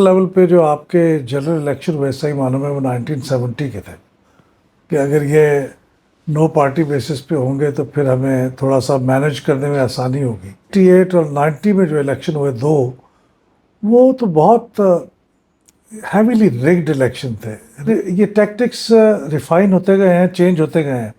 Level پہ جو آپ کے جنرل الیکشن ہوئے صحیح معنوں میں وہ 1970 کے تھے کہ اگر یہ نو پارٹی بیسس پہ ہوں گے تو پھر ہمیں تھوڑا سا مینج کرنے میں آسانی ہوگی. 88 اور 90 میں جو الیکشن ہوئے دو، وہ تو بہت ہیویلی ریگڈ الیکشن تھے. یہ ٹیکٹکس ریفائن ہوتے گئے ہیں، چینج ہوتے گئے ہیں،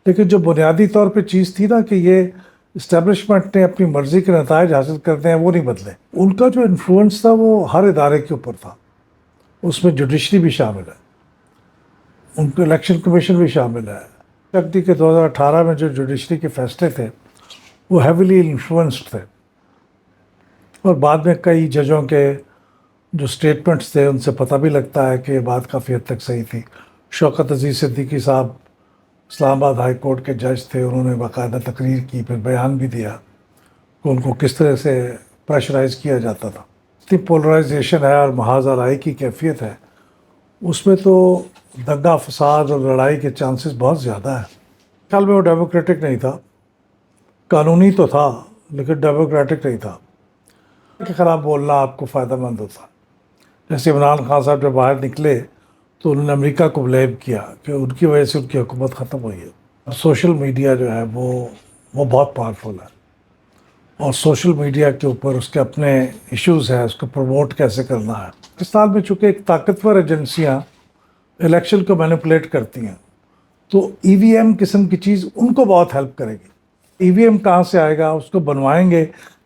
لیکن جو بنیادی طور پہ چیز تھی نا کہ یہ اسٹیبلشمنٹ نے اپنی مرضی کے نتائج حاصل کرتے ہیں، وہ نہیں بدلے. ان کا جو انفلوئنس تھا وہ ہر ادارے کے اوپر تھا، اس میں جوڈیشری بھی شامل ہے، ان کو الیکشن کمیشن بھی شامل ہے. لگتی کہ 2018 میں جو جوڈیشری کے فیصلے تھے وہ ہیویلی انفلوئنسڈ تھے، اور بعد میں کئی ججوں کے جو سٹیٹمنٹس تھے ان سے پتہ بھی لگتا ہے کہ یہ بات کافی حد تک صحیح تھی. شوکت عزیز صدیقی صاحب اسلام آباد ہائی کورٹ کے جج تھے، انہوں نے باقاعدہ تقریر کی، پھر بیان بھی دیا کہ ان کو کس طرح سے پریشرائز کیا جاتا تھا. اتنی پولرائزیشن ہے اور محاذ آرائی کی کیفیت ہے، اس میں تو دنگا فساد اور لڑائی کے چانسز بہت زیادہ ہیں. خیال میں وہ ڈیموکریٹک نہیں تھا، قانونی تو تھا لیکن ڈیموکریٹک نہیں تھا. کہ خراب بولنا آپ کو فائدہ مند ہوتا. جیسے عمران خان صاحب جب باہر نکلے تو انہوں نے امریکہ کو بلیم کیا کہ ان کی وجہ سے ان کی حکومت ختم ہوئی ہے. سوشل میڈیا جو ہے وہ بہت پاورفل ہے، اور سوشل میڈیا کے اوپر اس کے اپنے ایشوز ہیں، اس کو پروموٹ کیسے کرنا ہے. پاکستان میں چونکہ ایک طاقتور ایجنسیاں الیکشن کو مینیپولیٹ کرتی ہیں، تو ای وی ایم قسم کی چیز ان کو بہت ہیلپ کرے گی. ای وی ایم کہاں سے آئے گا؟ اس کو بنوائیں گے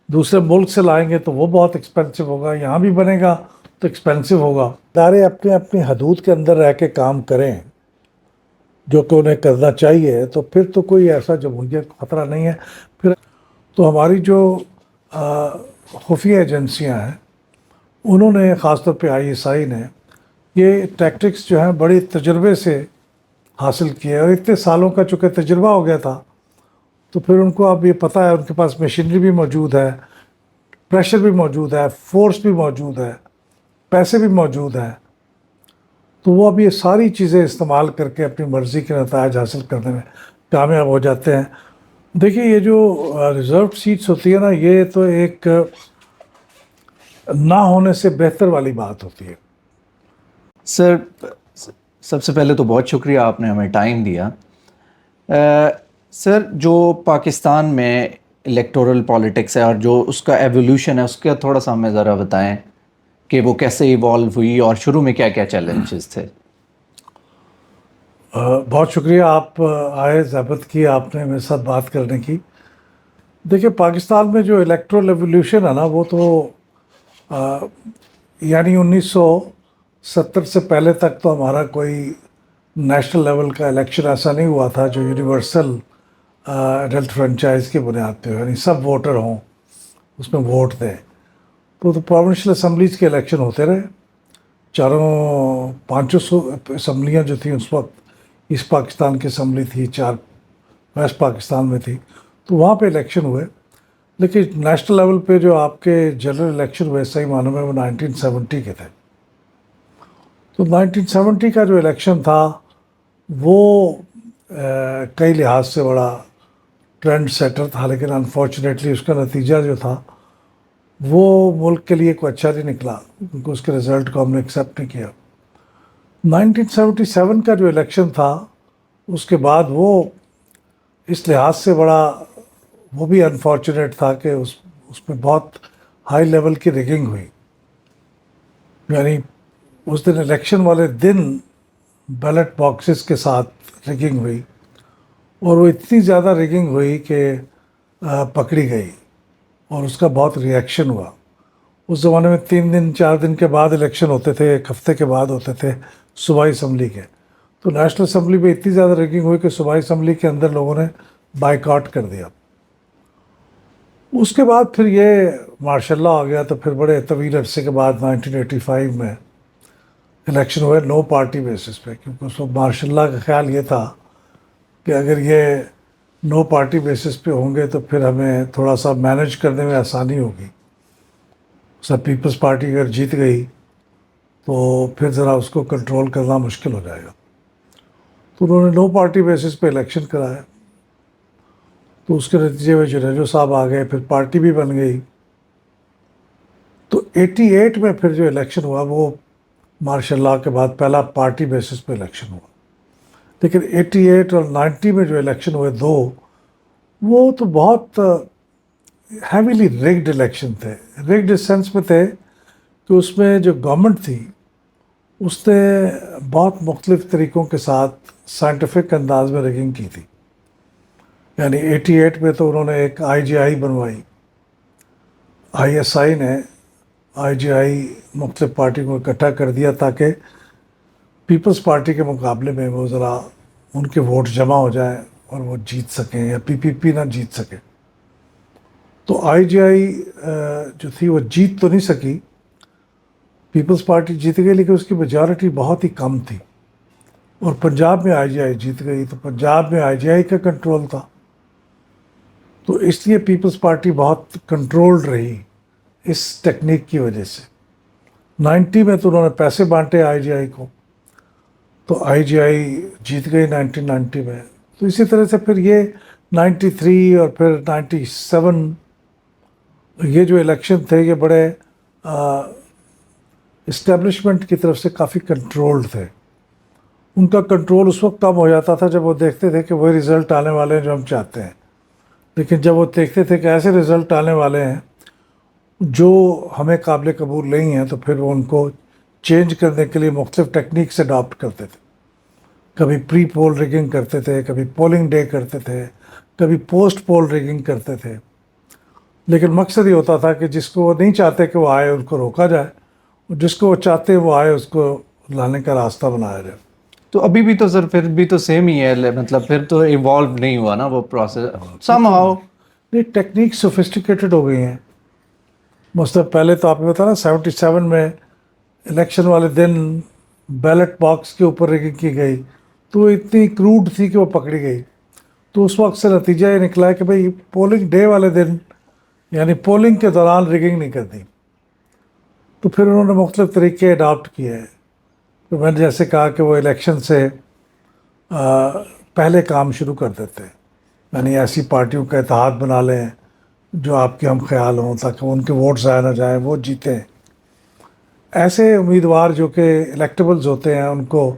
دوسرے ملک سے لائیں گے تو وہ بہت ایکسپینسو ہوگا، یہاں بھی بنے گا تو ایکسپینسو ہوگا. ادارے اپنے اپنی حدود کے اندر رہ کے کام کریں جو کہ انہیں کرنا چاہیے، تو پھر تو کوئی ایسا جمہوریت خطرہ نہیں ہے. پھر تو ہماری جو خفیہ ایجنسیاں ہیں انہوں نے، خاص طور پہ آئی ایس آئی نے، یہ ٹیکٹکس جو ہیں بڑے تجربے سے حاصل کیے، اور اتنے سالوں کا چونکہ تجربہ ہو گیا تھا تو پھر ان کو اب یہ پتہ ہے، ان کے پاس مشینری بھی موجود ہے، پریشر بھی موجود ہے، فورس بھی موجود ہے، پیسے بھی موجود ہیں، تو وہ اب یہ ساری چیزیں استعمال کر کے اپنی مرضی کے نتائج حاصل کرنے میں کامیاب ہو جاتے ہیں. دیکھیے یہ جو ریزروڈ سیٹس ہوتی ہے نا، یہ تو ایک نہ ہونے سے بہتر والی بات ہوتی ہے. سر سب سے پہلے تو بہت شکریہ، آپ نے ہمیں ٹائم دیا. سر جو پاکستان میں الیکٹورل پالیٹکس ہے اور جو اس کا ایولیوشن ہے، اس کا تھوڑا سا ہمیں ذرا بتائیں کہ وہ کیسے ایوالو ہوئی اور شروع میں کیا کیا چیلنجز تھے. بہت شکریہ آپ آئے، زحمت کی آپ نے میرے ساتھ بات کرنے کی. دیکھیں پاکستان میں جو الیکٹرل ایولیوشن ہے نا، وہ تو یعنی 1970 سے پہلے تک تو ہمارا کوئی نیشنل لیول کا الیکشن ایسا نہیں ہوا تھا جو یونیورسل ایڈلٹ فرنچائز کی بنیاد پہ، یعنی سب ووٹر ہوں اس میں ووٹ دیں. تو پروونشل اسمبلیز کے الیکشن ہوتے رہے، چاروں پانچوں اسمبلیاں جو تھیں اس وقت، ایسٹ پاکستان کی اسمبلی تھی، 4 ویسٹ پاکستان میں تھی، تو وہاں پہ الیکشن ہوئے. لیکن نیشنل لیول پہ جو آپ کے جنرل الیکشن ہوئے صحیح معنوں میں وہ 1970 کے تھے. تو 1970 کا جو الیکشن تھا وہ کئی لحاظ سے بڑا ٹرینڈ سیٹر تھا، لیکن انفارچونیٹلی اس کا نتیجہ جو تھا وہ ملک کے لیے کوئی اچھا نہیں نکلا، کیونکہ اس کے رزلٹ کو ہم نے ایکسیپٹ نہیں کیا. 1977 کا جو الیکشن تھا اس کے بعد وہ اس لحاظ سے بڑا وہ بھی انفارچونیٹ تھا کہ اس میں بہت ہائی لیول کی ریگنگ ہوئی. یعنی اس دن الیکشن والے دن بیلٹ باکسز کے ساتھ ریگنگ ہوئی، اور وہ اتنی زیادہ ریگنگ ہوئی کہ پکڑی گئی، اور اس کا بہت ری ایکشن ہوا. اس زمانے میں 3 دن 4 دن کے بعد الیکشن ہوتے تھے، 1 ہفتے کے بعد ہوتے تھے صوبائی اسمبلی کے. تو نیشنل اسمبلی میں اتنی زیادہ ریگنگ ہوئی کہ صوبائی اسمبلی کے اندر لوگوں نے بائیکاٹ کر دیا. اس کے بعد پھر یہ ماشاء اللہ آ گیا، تو پھر بڑے طویل عرصے کے بعد 1985 میں الیکشن ہوئے نو پارٹی بیسس پہ، کیونکہ اس وقت ماشاء اللہ کا خیال یہ تھا کہ اگر یہ نو پارٹی بیسس پہ ہوں گے تو پھر ہمیں تھوڑا سا مینج کرنے میں آسانی ہوگی. سب پیپلز پارٹی اگر جیت گئی تو پھر ذرا اس کو کنٹرول کرنا مشکل ہو جائے گا. تو انہوں نے نو پارٹی بیسس پہ الیکشن کرایا، تو اس کے نتیجے میں جنیجو صاحب آ گئے، پھر پارٹی بھی بن گئی. تو 88 میں پھر جو الیکشن ہوا وہ مارشل لاء کے بعد پہلا پارٹی بیسس پہ الیکشن ہوا. لیکن 88 اور 90 میں جو الیکشن ہوئے دو، وہ تو بہت ہیویلی ریگڈ الیکشن تھے. ریگڈ اس سینس میں تھے کہ اس میں جو گورنمنٹ تھی اس نے بہت مختلف طریقوں کے ساتھ سائنٹیفک انداز میں ریگنگ کی تھی. یعنی 88 میں تو انہوں نے ایک IGI بنوائی. ISI نے IGI مختلف پارٹی کو اکٹھا کر دیا تاکہ پیپلز پارٹی کے مقابلے میں وہ ذرا ان کے ووٹ جمع ہو جائیں اور وہ جیت سکیں یا PPP نہ جیت سکے. تو IGI جو تھی وہ جیت تو نہیں سکی، پیپلز پارٹی جیت گئی لیکن اس کی میجارٹی بہت ہی کم تھی. اور پنجاب میں IGI جیت گئی تو پنجاب میں IGI کا کنٹرول تھا. تو اس لیے پیپلز پارٹی بہت کنٹرولڈ رہی اس ٹیکنیک کی وجہ سے. 90 میں تو انہوں نے پیسے بانٹے IGI کو، تو IGI جیت گئی 1990 میں. تو اسی طرح سے پھر یہ 93 اور پھر 97 یہ جو الیکشن تھے یہ بڑے اسٹیبلشمنٹ کی طرف سے کافی کنٹرولڈ تھے. ان کا کنٹرول اس وقت کم ہو جاتا تھا جب وہ دیکھتے تھے کہ وہی رزلٹ آنے والے ہیں جو ہم چاہتے ہیں. لیکن جب وہ دیکھتے تھے کہ ایسے رزلٹ آنے والے ہیں جو ہمیں قابل قبول نہیں ہیں تو پھر وہ ان کو چینج کرنے کے لیے مختلف ٹیکنیکس اڈاپٹ کرتے تھے. کبھی پری پول ریگنگ کرتے تھے، کبھی پولنگ ڈے کرتے تھے، کبھی پوسٹ پول ریگنگ کرتے تھے. لیکن مقصد یہ ہوتا تھا کہ جس کو وہ نہیں چاہتے کہ وہ آئے ان کو روکا جائے، اور جس کو وہ چاہتے وہ آئے اس کو لانے کا راستہ بنایا جائے. تو ابھی بھی تو سر پھر بھی تو سیم ہی ہے، مطلب پھر تو ایوالو نہیں ہوا نا وہ پروسیس سم ہاؤ. یہ ٹیکنیک سوفسٹیکیٹڈ ہو گئی ہیں. مثلاً پہلے تو آپ نے بتایا نا 77 میں الیکشن والے دن بیلٹ باکس کے اوپر ریگنگ کی گئی تو وہ اتنی کروڈ تھی کہ وہ پکڑی گئی. تو اس وقت سے نتیجہ یہ نکلا ہے کہ بھئی پولنگ ڈے والے دن یعنی پولنگ کے دوران ریگنگ نہیں کرتی. تو پھر انہوں نے مختلف طریقے اڈاپٹ کیے ہیں. تو میں نے جیسے کہا کہ وہ الیکشن سے پہلے کام شروع کر دیتے ہیں، یعنی ایسی پارٹیوں کا اتحاد بنا لیں جو آپ کے ہم خیال ہوں تاکہ ان کے ووٹ ضائع نہ جائیں، وہ جیتیں. ایسے امیدوار جو کہ الیکٹیبلز ہوتے ہیں ان کو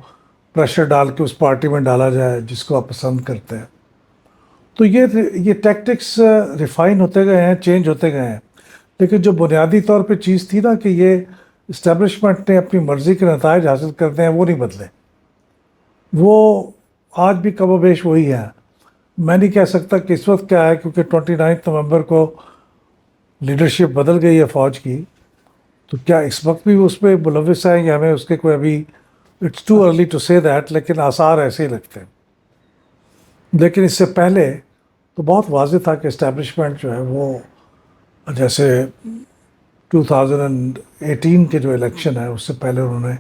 پریشر ڈال کے اس پارٹی میں ڈالا جائے جس کو آپ پسند کرتے ہیں. تو یہ ٹیکٹکس ریفائن ہوتے گئے ہیں، چینج ہوتے گئے ہیں. لیکن جو بنیادی طور پہ چیز تھی نا کہ یہ اسٹیبلشمنٹ نے اپنی مرضی کے نتائج حاصل کرتے ہیں وہ نہیں بدلے. وہ آج بھی کم و بیش وہی ہے. میں نہیں کہہ سکتا کہ اس وقت کیا ہے کیونکہ 29 نومبر کو لیڈرشپ بدل گئی ہے فوج کی. تو کیا اس وقت بھی اس پہ ملوث ہیں یا ہمیں اس کے کوئی ابھی اٹس ٹو ارلی ٹو سے دیٹ، لیکن آثار ایسے ہی لگتے ہیں. لیکن اس سے پہلے تو بہت واضح تھا کہ اسٹیبلشمنٹ جو ہے وہ جیسے 2018 کے جو الیکشن ہے اس سے پہلے انہوں نے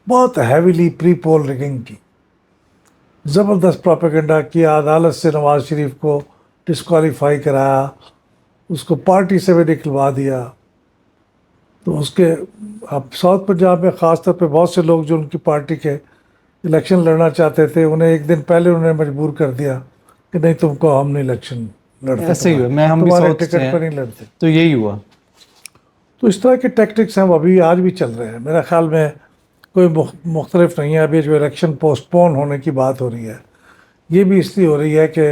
بہت ہیویلی پری پول ریگنگ کی، زبردست پروپیگنڈا کیا، عدالت سے نواز شریف کو ڈسکوالیفائی کرایا، اس کو پارٹی سے بھی نکلوا دیا. تو اس کے اب ساؤتھ پنجاب میں خاص طور پہ بہت سے لوگ جو ان کی پارٹی کے الیکشن لڑنا چاہتے تھے انہیں ایک دن پہلے انہوں نے مجبور کر دیا کہ نہیں تم کو ہم نہیں الیکشن لڑتے، ایسے ہی ہوا، ہم بھی تمہارے ساؤتھ سے ٹکٹ ہیں پہ نہیں لڑتے. تو یہی ہوا. تو اس طرح کے ٹیکٹکس ہیں وہ ابھی آج بھی چل رہے ہیں. میرا خیال میں کوئی مختلف نہیں ہے. ابھی جو الیکشن پوسٹ پون ہونے کی بات ہو رہی ہے یہ بھی اس لیے ہو رہی ہے کہ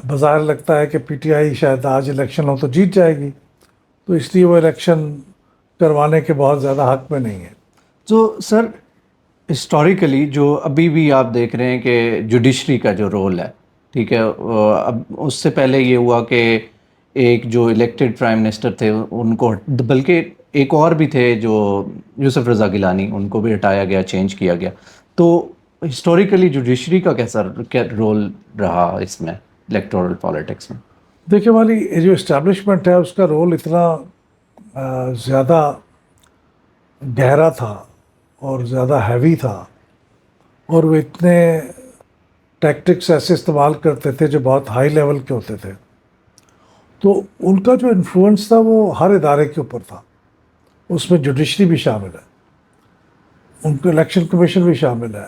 بظاہر لگتا ہے کہ PTI شاید آج الیکشن ہو تو جیت جائے گی، تو اس لیے وہ الیکشن کروانے کے بہت زیادہ حق میں نہیں ہے. تو سر ہسٹوریکلی جو ابھی بھی آپ دیکھ رہے ہیں کہ جوڈیشری کا جو رول ہے، ٹھیک ہے، اب اس سے پہلے یہ ہوا کہ ایک جو الیکٹڈ پرائم منسٹر تھے ان کو، بلکہ ایک اور بھی تھے جو یوسف رضا گیلانی، ان کو بھی ہٹایا گیا، چینج کیا گیا. تو ہسٹوریکلی جوڈیشری کا کیا رول رہا اس میں الیکٹورل پالیٹکس میں؟ دیکھیں والی یہ جو اسٹیبلشمنٹ ہے اس کا رول اتنا زیادہ گہرا تھا اور زیادہ ہیوی تھا، اور وہ اتنے ٹیکٹکس ایسے استعمال کرتے تھے جو بہت ہائی لیول کے ہوتے تھے. تو ان کا جو انفلوئنس تھا وہ ہر ادارے کے اوپر تھا. اس میں جوڈیشری بھی شامل ہے، ان کو الیکشن کمیشن بھی شامل ہے،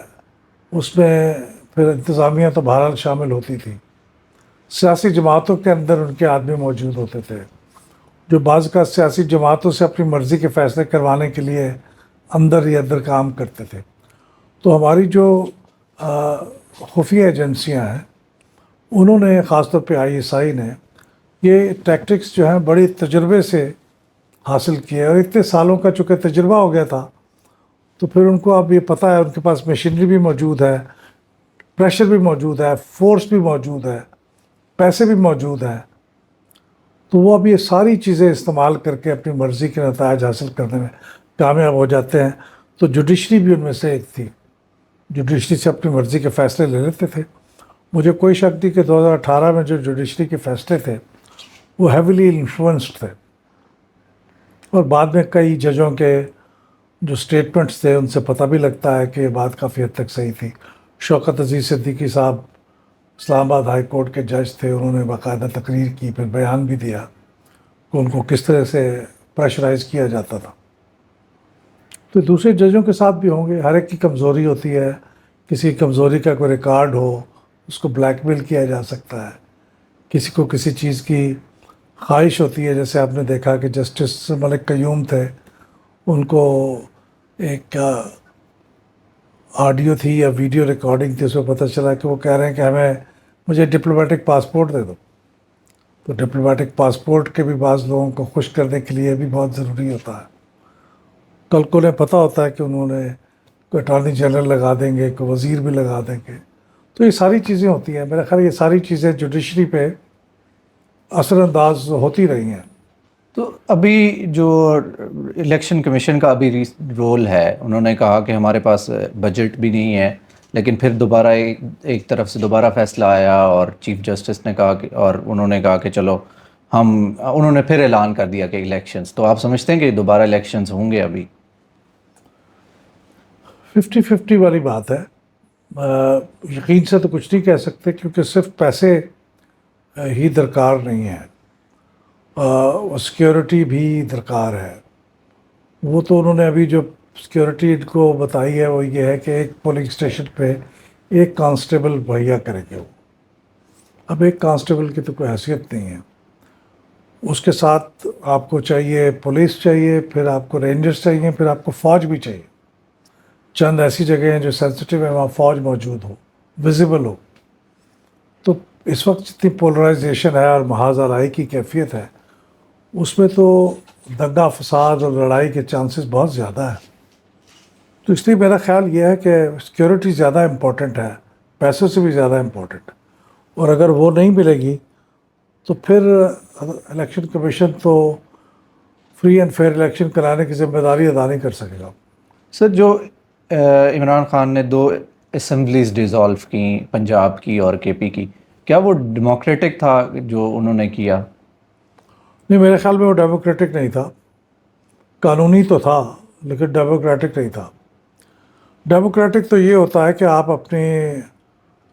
اس میں پھر انتظامیہ تو بہرحال شامل ہوتی تھی، سیاسی جماعتوں کے اندر ان کے آدمی موجود ہوتے تھے، جو بعض کا سیاسی جماعتوں سے اپنی مرضی کے فیصلے کروانے کے لیے اندر ہی اندر کام کرتے تھے. تو ہماری جو خفیہ ایجنسیاں ہیں انہوں نے خاص طور پہ ISI نے یہ ٹیکٹکس جو ہیں بڑی تجربے سے حاصل کیے, اور اتنے سالوں کا چونکہ تجربہ ہو گیا تھا تو پھر ان کو اب یہ پتہ ہے, ان کے پاس مشینری بھی موجود ہے, پریشر بھی موجود ہے, فورس بھی موجود ہے, پیسے بھی موجود ہیں. تو وہ اب یہ ساری چیزیں استعمال کر کے اپنی مرضی کے نتائج حاصل کرنے میں کامیاب ہو جاتے ہیں. تو جوڈیشری بھی ان میں سے ایک تھی, جوڈیشری سے اپنی مرضی کے فیصلے لے لیتے تھے. مجھے کوئی شک نہیں کہ 2018 میں جو جوڈیشری کے فیصلے تھے وہ ہیویلی انفلوئنسڈ تھے, اور بعد میں کئی ججوں کے جو سٹیٹمنٹس تھے ان سے پتہ بھی لگتا ہے کہ یہ بات کافی حد تک صحیح تھی. شوکت عزیز صدیقی صاحب اسلام آباد ہائی کورٹ کے جج تھے, انہوں نے باقاعدہ تقریر کی, پھر بیان بھی دیا کہ ان کو کس طرح سے پریشرائز کیا جاتا تھا. تو دوسرے ججوں کے ساتھ بھی ہوں گے, ہر ایک کی کمزوری ہوتی ہے, کسی کمزوری کا کوئی ریکارڈ ہو اس کو بلیک میل کیا جا سکتا ہے, کسی کو کسی چیز کی خواہش ہوتی ہے. جیسے آپ نے دیکھا کہ جسٹس ملک قیوم تھے, ان کو ایک آڈیو تھی یا ویڈیو ریکارڈنگ تھی, اس میں پتہ چلا کہ وہ کہہ رہے ہیں کہ مجھے ڈپلومیٹک پاسپورٹ دے دو. تو ڈپلومیٹک پاسپورٹ کے بھی بعض لوگوں کو خوش کرنے کے لیے بھی بہت ضروری ہوتا ہے. کل کو انہیں پتہ ہوتا ہے کہ انہوں نے کوئی اٹارنی جنرل لگا دیں گے, کوئی وزیر بھی لگا دیں گے. تو یہ ساری چیزیں ہوتی ہیں. میرا خیال یہ ساری چیزیں جوڈیشری پہ اثر انداز ہوتی رہی ہیں. تو ابھی جو الیکشن کمیشن کا ابھی رول ہے, انہوں نے کہا کہ ہمارے پاس بجٹ بھی نہیں ہے, لیکن پھر دوبارہ ایک طرف سے دوبارہ فیصلہ آیا اور چیف جسٹس نے کہا کہ, اور انہوں نے کہا کہ چلو انہوں نے پھر اعلان کر دیا کہ الیکشنز. تو آپ سمجھتے ہیں کہ دوبارہ الیکشنز ہوں گے؟ ابھی 50-50 والی بات ہے. یقین سے تو کچھ نہیں کہہ سکتے, کیونکہ صرف پیسے ہی درکار نہیں ہے, سیکیورٹی بھی درکار ہے. وہ تو انہوں نے ابھی جو سیکیورٹی ان کو بتائی ہے وہ یہ ہے کہ ایک پولنگ اسٹیشن پہ ایک کانسٹیبل مہیا کریں گے. وہ اب ایک کانسٹیبل کی تو کوئی حیثیت نہیں ہے, اس کے ساتھ آپ کو چاہیے پولیس چاہیے, پھر آپ کو رینجرز چاہیے, پھر آپ کو فوج بھی چاہیے. چند ایسی جگہیں ہیں جو سینسٹیو ہیں وہاں فوج موجود ہو, ویزیبل ہو. تو اس وقت جتنی پولرائزیشن ہے اور محاذ آرائی کی کیفیت ہے, اس میں تو دنگا فساد اور لڑائی کے چانسز بہت زیادہ ہیں. تو اس لیے میرا خیال یہ ہے کہ سیکیورٹی زیادہ امپورٹنٹ ہے, پیسوں سے بھی زیادہ امپورٹنٹ. اور اگر وہ نہیں ملے گی تو پھر الیکشن کمیشن تو فری اینڈ فیئر الیکشن کرانے کی ذمہ داری ادا نہیں کر سکے گا. سر, جو عمران خان نے 2 اسمبلیز ڈیزالو کی, پنجاب کی اور KP کی, کیا وہ ڈیموکریٹک تھا جو انہوں نے کیا؟ نہیں, میرے خیال میں وہ ڈیموکریٹک نہیں تھا. قانونی تو تھا لیکن ڈیموکریٹک نہیں تھا. ڈیموکریٹک تو یہ ہوتا ہے کہ آپ اپنے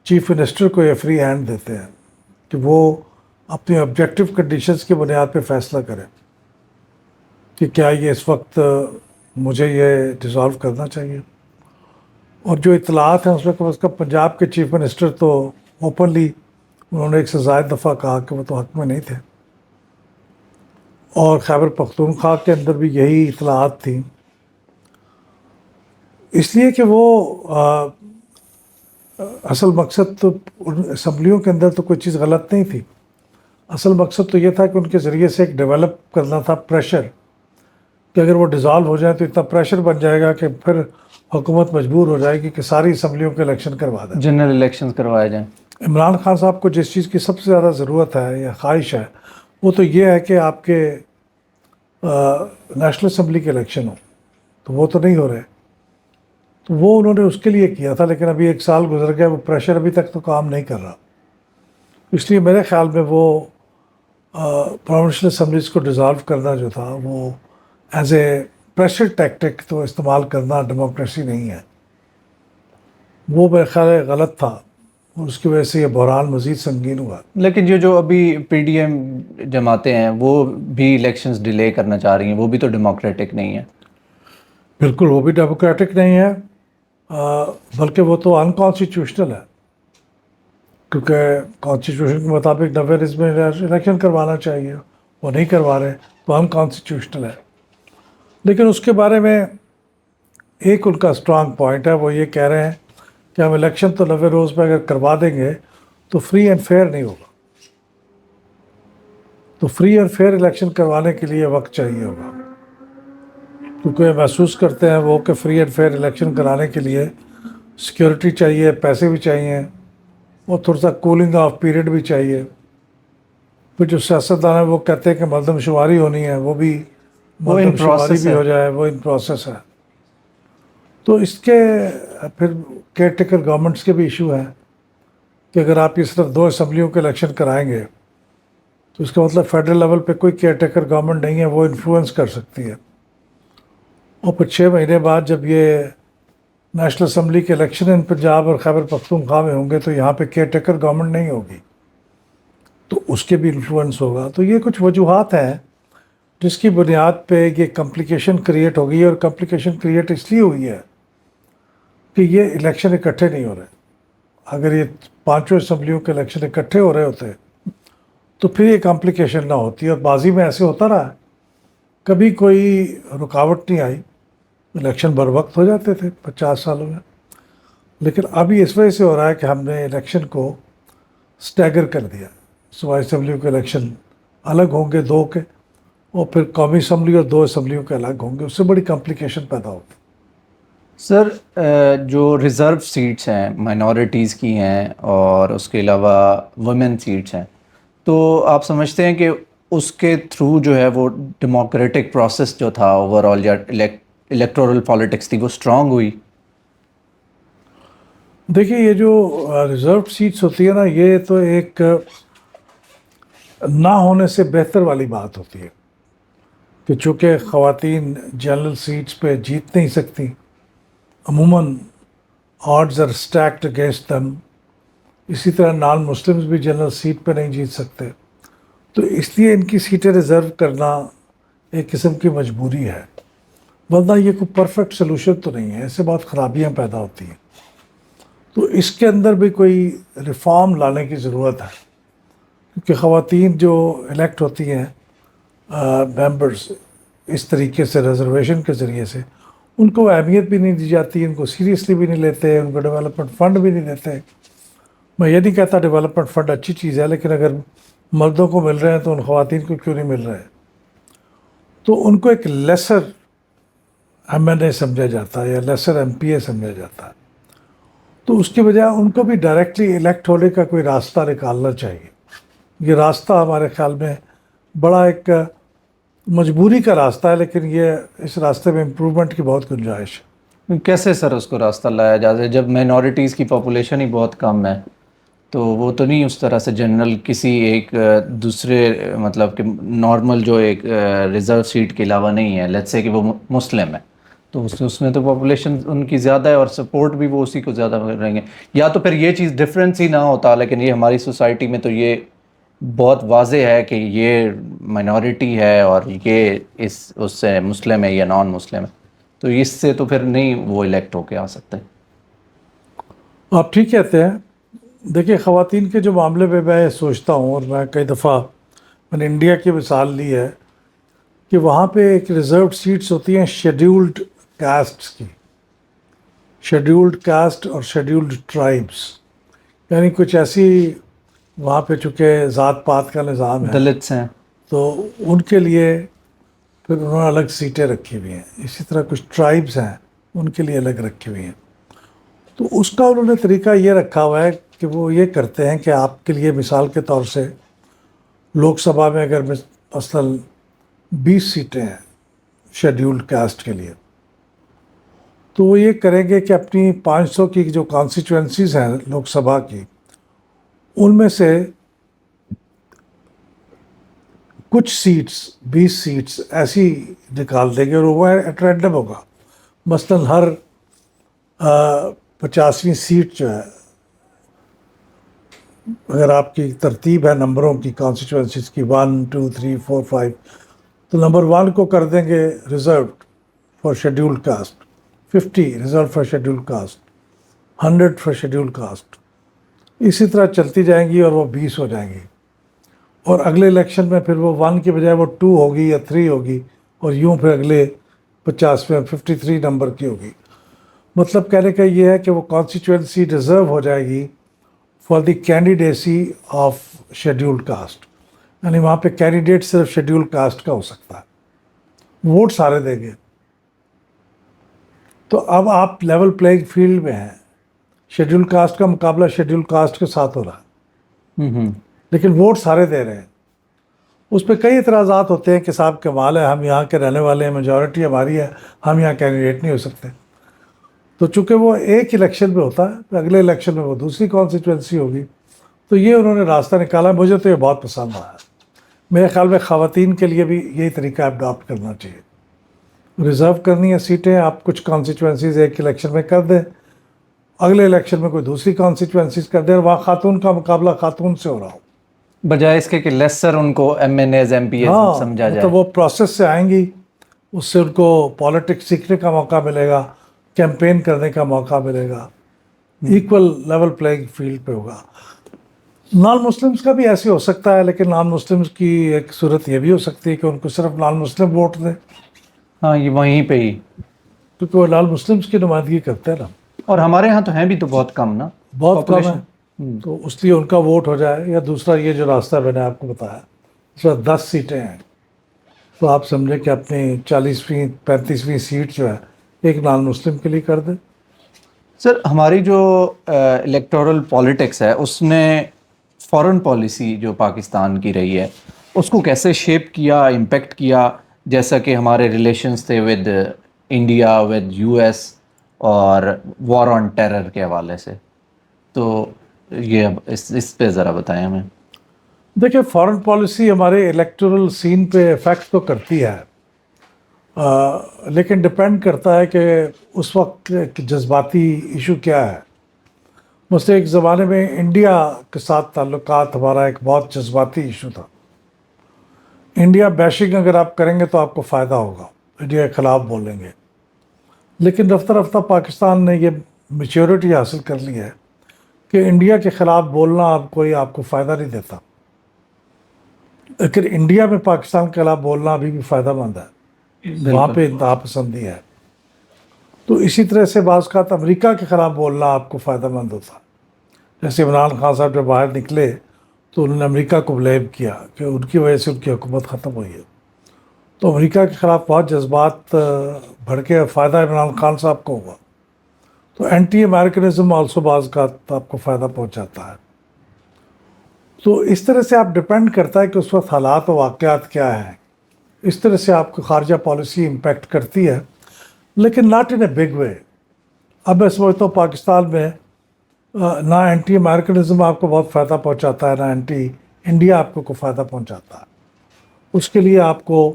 چیف منسٹر کو یہ فری ہینڈ دیتے ہیں کہ وہ اپنی آبجیکٹو کنڈیشنز کی بنیاد پہ فیصلہ کریں کہ کیا یہ اس وقت مجھے یہ ڈیزالو کرنا چاہیے. اور جو اطلاعات ہیں اس میں کم از کم پنجاب کے چیف منسٹر تو اوپنلی انہوں نے 1 سے زائد دفعہ کہا کہ وہ تو حق میں نہیں تھے, اور خیبر پختونخوا کے اندر بھی یہی اطلاعات تھیں. اس لیے کہ وہ اصل مقصد تو اسمبلیوں کے اندر تو کوئی چیز غلط نہیں تھی. اصل مقصد تو یہ تھا کہ ان کے ذریعے سے ایک ڈیولپ کرنا تھا پریشر, کہ اگر وہ ڈیزالو ہو جائے تو اتنا پریشر بن جائے گا کہ پھر حکومت مجبور ہو جائے گی کہ ساری اسمبلیوں کے الیکشن کروا دیں, جنرل الیکشنز کروائے جائیں. عمران خان صاحب کو جس چیز کی سب سے زیادہ ضرورت ہے یا خواہش ہے وہ تو یہ ہے کہ آپ کے نیشنل اسمبلی کے الیکشن ہوں, تو وہ تو نہیں ہو رہے. تو وہ انہوں نے اس کے لیے کیا تھا, لیکن ابھی 1 سال گزر گیا, وہ پریشر ابھی تک تو کام نہیں کر رہا. اس لیے میرے خیال میں وہ پروونشل اسمبلیز کو ڈیزالو کرنا جو تھا وہ ایز اے پریشر ٹیکٹک تو استعمال کرنا ڈیموکریسی نہیں ہے. وہ میرے خیال ہے غلط تھا, اور اس کی وجہ سے یہ بحران مزید سنگین ہوا. لیکن جو ابھی PDM جماعتیں ہیں وہ بھی الیکشنز ڈیلے کرنا چاہ رہی ہیں, وہ بھی تو ڈیموکریٹک نہیں ہے. بالکل, وہ بھی ڈیموکریٹک نہیں ہے, بلکہ وہ تو انکانسٹیٹیوشنل ہے, کیونکہ کانسٹیٹیوشن کے مطابق 90 ڈیز میں الیکشن کروانا چاہیے. وہ نہیں کروا رہے تو انکانسٹیٹیوشنل ہے. لیکن اس کے بارے میں ایک ان کا اسٹرانگ پوائنٹ ہے, وہ یہ کہہ رہے ہیں کہ ہم الیکشن تو 90 روز میں اگر کروا دیں گے تو فری اینڈ فیئر نہیں ہوگا. تو فری اینڈ فیئر الیکشن کروانے کے لیے وقت چاہیے ہوگا, کیونکہ محسوس کرتے ہیں وہ کہ فری اینڈ فیئر الیکشن کرانے کے لیے سیکیورٹی چاہیے, پیسے بھی چاہیے, اور تھوڑا سا کولنگ آف پیریڈ بھی چاہیے. پھر جو سیاستدان ہیں وہ کہتے ہیں کہ مردم شماری ہونی ہے, وہ بھی وہ ان مردم شماری پروسیس بھی ہے. ہو جائے, وہ ان پروسیس ہے. تو اس کے پھر کیئر ٹیکر گورنمنٹس کے بھی ایشو ہیں کہ اگر آپ یہ صرف 2 اسمبلیوں کے الیکشن کرائیں گے تو اس کا مطلب فیڈرل لیول پہ کوئی کیئر ٹیکر گورنمنٹ نہیں ہے, وہ انفلوئنس کر سکتی ہے. اور پھر 6 مہینے بعد جب یہ نیشنل اسمبلی کے الیکشن ان پنجاب اور خیبر پختونخوا میں ہوں گے تو یہاں پہ کیئر ٹیکر گورنمنٹ نہیں ہوگی, تو اس کے بھی انفلوئنس ہوگا. تو یہ کچھ وجوہات ہیں جس کی بنیاد پہ یہ کمپلیکیشن کریٹ ہو گئی ہے, اور کمپلیکیشن کریٹ اس لیے ہوئی ہے کہ یہ الیکشن اکٹھے نہیں ہو رہے. اگر یہ 5 اسمبلیوں کے الیکشن اکٹھے ہو رہے ہوتے تو پھر یہ کمپلیکیشن نہ ہوتی. اور ماضی میں ایسے ہوتا رہا, کبھی کوئی رکاوٹ نہیں آئی, الیکشن بر وقت ہو جاتے تھے 50 سالوں میں. لیکن ابھی اس وجہ سے ہو رہا ہے کہ ہم نے الیکشن کو سٹیگر کر دیا. صوبائی اسمبلیوں کے الیکشن الگ ہوں گے 2 کے, اور پھر قومی اسمبلی اور 2 اسمبلیوں کے الگ ہوں گے. اس سے بڑی کمپلیکیشن پیدا ہوگی. سر جو ریزرو سیٹس ہیں مائنورٹیز کی ہیں اور اس کے علاوہ وومن سیٹس ہیں, تو آپ سمجھتے ہیں کہ اس کے تھرو جو ہے وہ ڈیموکریٹک پروسیس جو تھا اوور آل یا الیکٹورل پالیٹکس تھی وہ اسٹرانگ ہوئی؟ دیکھیے یہ جو ریزرو سیٹس ہوتی ہے نا, یہ تو ایک نہ ہونے سے بہتر والی بات ہوتی ہے کہ چونکہ خواتین جنرل سیٹس پہ جیت نہیں سکتی, عموماً آڈز آر اسٹیکڈ اگینسٹ دم. اسی طرح نان مسلمز بھی جنرل سیٹ پہ نہیں جیت سکتے, تو اس لیے ان کی سیٹیں ریزرو کرنا ایک قسم کی مجبوری ہے, ورنہ یہ کوئی پرفیکٹ سلوشن تو نہیں ہے, اس سے بہت خرابیاں پیدا ہوتی ہیں. تو اس کے اندر بھی کوئی ریفارم لانے کی ضرورت ہے, کیونکہ خواتین جو الیکٹ ہوتی ہیں ممبرس اس طریقے سے ریزرویشن کے ذریعے سے, ان کو اہمیت بھی نہیں دی جاتی, ان کو سیریسلی بھی نہیں لیتے, ان کو ڈیولپمنٹ فنڈ بھی نہیں دیتے. میں یہ نہیں کہتا ڈیولپمنٹ فنڈ اچھی چیز ہے, لیکن اگر مردوں کو مل رہے ہیں تو ان خواتین کو کیوں نہیں مل رہے ہیں؟ تو ان کو ایک لیسر ایم این اے سمجھا جاتا ہے یا لیسر ایم پی اے سمجھا جاتا ہے. تو اس کی بجائے ان کو بھی ڈائریکٹلی الیکٹ ہونے کا کوئی راستہ نکالنا چاہیے. یہ راستہ ہمارے خیال میں بڑا ایک مجبوری کا راستہ ہے, لیکن یہ اس راستے میں امپرومنٹ کی بہت گنجائش ہے. کیسے سر اس کو راستہ لایا جائے جب مائنورٹیز کی پاپولیشن ہی بہت کم ہے؟ تو وہ تو نہیں اس طرح سے جنرل کسی ایک دوسرے مطلب کہ نارمل جو ایک ریزرو سیٹ کے علاوہ نہیں ہے, لیٹس سے کہ وہ مسلم ہے, تو اس میں تو پاپولیشن ان کی زیادہ ہے اور سپورٹ بھی وہ اسی کو زیادہ رہیں گے. یا تو پھر یہ چیز ڈفرینس ہی نہ ہوتا, لیکن یہ ہماری سوسائٹی میں تو یہ بہت واضح ہے کہ یہ مائنورٹی ہے اور یہ اس سے مسلم ہے یا نان مسلم ہے, تو اس سے تو پھر نہیں وہ الیکٹ ہو کے آ سکتے. آپ ٹھیک کہتے ہیں. دیکھیں خواتین کے جو معاملے میں میں سوچتا ہوں, اور میں کئی دفعہ میں نے انڈیا کی مثال لی ہے کہ وہاں پہ ایک ریزروڈ سیٹس ہوتی ہیں شیڈیولڈ کاسٹس کی, شیڈیولڈ کاسٹ اور شیڈیولڈ ٹرائبس, یعنی کچھ ایسی وہاں پہ چونکہ ذات پات کا نظام ہے, دلتس ہیں تو ان کے لیے پھر انہوں نے الگ سیٹیں رکھی ہوئی ہیں. اسی طرح کچھ ٹرائبس ہیں ان کے لیے الگ رکھی ہوئی ہیں. تو اس کا انہوں نے طریقہ یہ رکھا ہوا ہے کہ وہ یہ کرتے ہیں کہ آپ کے لیے مثال کے طور سے لوک سبھا میں اگر مثلاً 20 سیٹیں ہیں شیڈیولڈ کاسٹ کے لیے, تو وہ یہ کریں گے کہ اپنی 500 کی جو کانسٹیچوئنسیز ہیں لوک سبھا کی, ان میں سے کچھ سیٹس 20 سیٹس ایسی نکال دیں گے, اور وہ ایٹ رینڈم ہوگا. مثلاً ہر 50ویں سیٹ جو ہے, اگر آپ کی ترتیب ہے نمبروں کی کانسٹیچوئنسیز کی 1 2 3 4 5, تو نمبر 1 کو کر دیں گے reserved for scheduled cost, 50 reserve for scheduled cost, 100 for scheduled cost, اسی طرح چلتی جائیں گی اور وہ 20 ہو جائیں گی. اور اگلے الیکشن میں پھر وہ 1 کی بجائے وہ 2 ہوگی یا 3 ہوگی اور یوں پھر اگلے 50 میں 53 نمبر کی ہوگی. مطلب کہنے کا یہ ہے کہ وہ کانسٹیچوئنسی ریزرو ہو جائے گی for the candidacy of scheduled caste. یعنی وہاں پہ کینڈیڈیٹ صرف شیڈیولڈ کاسٹ کا ہو سکتا ہے, ووٹ سارے دیں گے. تو اب آپ لیول پلینگ فیلڈ میں ہیں, شیڈیولڈ کاسٹ کا مقابلہ شیڈیولڈ کاسٹ کے ساتھ ہو رہا ہے, لیکن ووٹ سارے دے رہے ہیں. اس پہ کئی اعتراضات ہوتے ہیں کہ صاحب کمال ہے, ہم یہاں کے رہنے والے ہیں, میجورٹی ہماری ہے, ہم یہاں کینڈیڈیٹ نہیں ہو سکتے. تو چونکہ وہ ایک الیکشن میں ہوتا ہے, تو اگلے الیکشن میں وہ دوسری کانسٹیچوئنسی ہوگی. تو یہ انہوں نے راستہ نکالا, مجھے تو یہ بہت پسند آیا. میرے خیال میں خواتین کے لیے بھی یہی طریقہ اڈاپٹ کرنا چاہیے. ریزرو کرنی ہے سیٹیں, آپ کچھ کانسٹیچوئنسیز ایک الیکشن میں کر دیں, اگلے الیکشن میں کوئی دوسری کانسٹیچوئنسیز کر دیں, اور وہاں خاتون کا مقابلہ خاتون سے ہو رہا ہو, بجائے اس کے کہ لیسر ان کو MNAs MPAs سمجھا جائے. مطلب وہ پروسیس سے آئیں گی, اس سے ان کو پالیٹکس سیکھنے کا موقع ملے گا, کیمپین کرنے کا موقع ملے گا, ایکول لیول پلینگ فیلڈ پہ ہوگا. نان مسلمس کا بھی ایسے ہو سکتا ہے, لیکن نان مسلمس کی ایک صورت یہ بھی ہو سکتی ہے کہ ان کو صرف نان مسلم ووٹ دیں. ہاں, یہ وہیں پہ ہی, کیونکہ وہ نان مسلمس کی نمائندگی کرتے ہیں نا, اور ہمارے ہاں تو ہیں بھی تو بہت کم نا, بہت کم ہے. تو اس لیے ان کا ووٹ ہو جائے. یا دوسرا یہ جو راستہ میں نے آپ کو بتایا, اس میں 10 سیٹیں ہیں, تو آپ سمجھیں کہ اپنی 40ویں 35ویں سیٹ جو ہے ایک نان مسلم کے لیے کر دیں. سر ہماری جو الیکٹورل پالیٹکس ہے اس نے فارن پالیسی جو پاکستان کی رہی ہے اس کو کیسے شیپ کیا, امپیکٹ کیا, جیسا کہ ہمارے ریلیشنز تھے with India, with U S, اور وار آن ٹیرر کے حوالے سے. تو یہ اب اس پہ ذرا بتائیں ہمیں. دیکھیں, فارن پالیسی ہمارے الیکٹورل سین پہ افیکٹ تو کرتی ہے, لیکن ڈپینڈ کرتا ہے کہ اس وقت جذباتی ایشو کیا ہے. مثلا ایک زمانے میں انڈیا کے ساتھ تعلقات ہمارا ایک بہت جذباتی ایشو تھا. انڈیا بیشنگ اگر آپ کریں گے تو آپ کو فائدہ ہوگا, انڈیا کے خلاف بولیں گے. لیکن رفتہ رفتہ پاکستان نے یہ میچیورٹی حاصل کر لی ہے کہ انڈیا کے خلاف بولنا آپ کو فائدہ نہیں دیتا, لیکن انڈیا میں پاکستان کے خلاف بولنا ابھی بھی فائدہ مند ہے, وہاں پہ انتہا پسندی ہے. تو اسی طرح سے بعض اوقات امریکہ کے خلاف بولنا آپ کو فائدہ مند ہوتا. جیسے عمران خان صاحب جب باہر نکلے تو انہوں نے امریکہ کو بلیم کیا کہ ان کی وجہ سے ان کی حکومت ختم ہوئی ہے. تو امریکہ کے خلاف بہت جذبات بھڑکے, فائدہ عمران خان صاحب کو ہوا. تو اینٹی امریکنزم آلسو بعض اوقات آپ کو فائدہ پہنچاتا ہے. تو اس طرح سے آپ ڈپینڈ کرتا ہے کہ اس وقت حالات و واقعات کیا ہیں, اس طرح سے آپ کو خارجہ پالیسی امپیکٹ کرتی ہے, لیکن not in a big way. اب میں سمجھتا ہوں پاکستان میں نہ اینٹی امریکنزم آپ کو بہت فائدہ پہنچاتا ہے, نہ اینٹی انڈیا آپ کو فائدہ پہنچاتا ہے. اس کے لیے آپ کو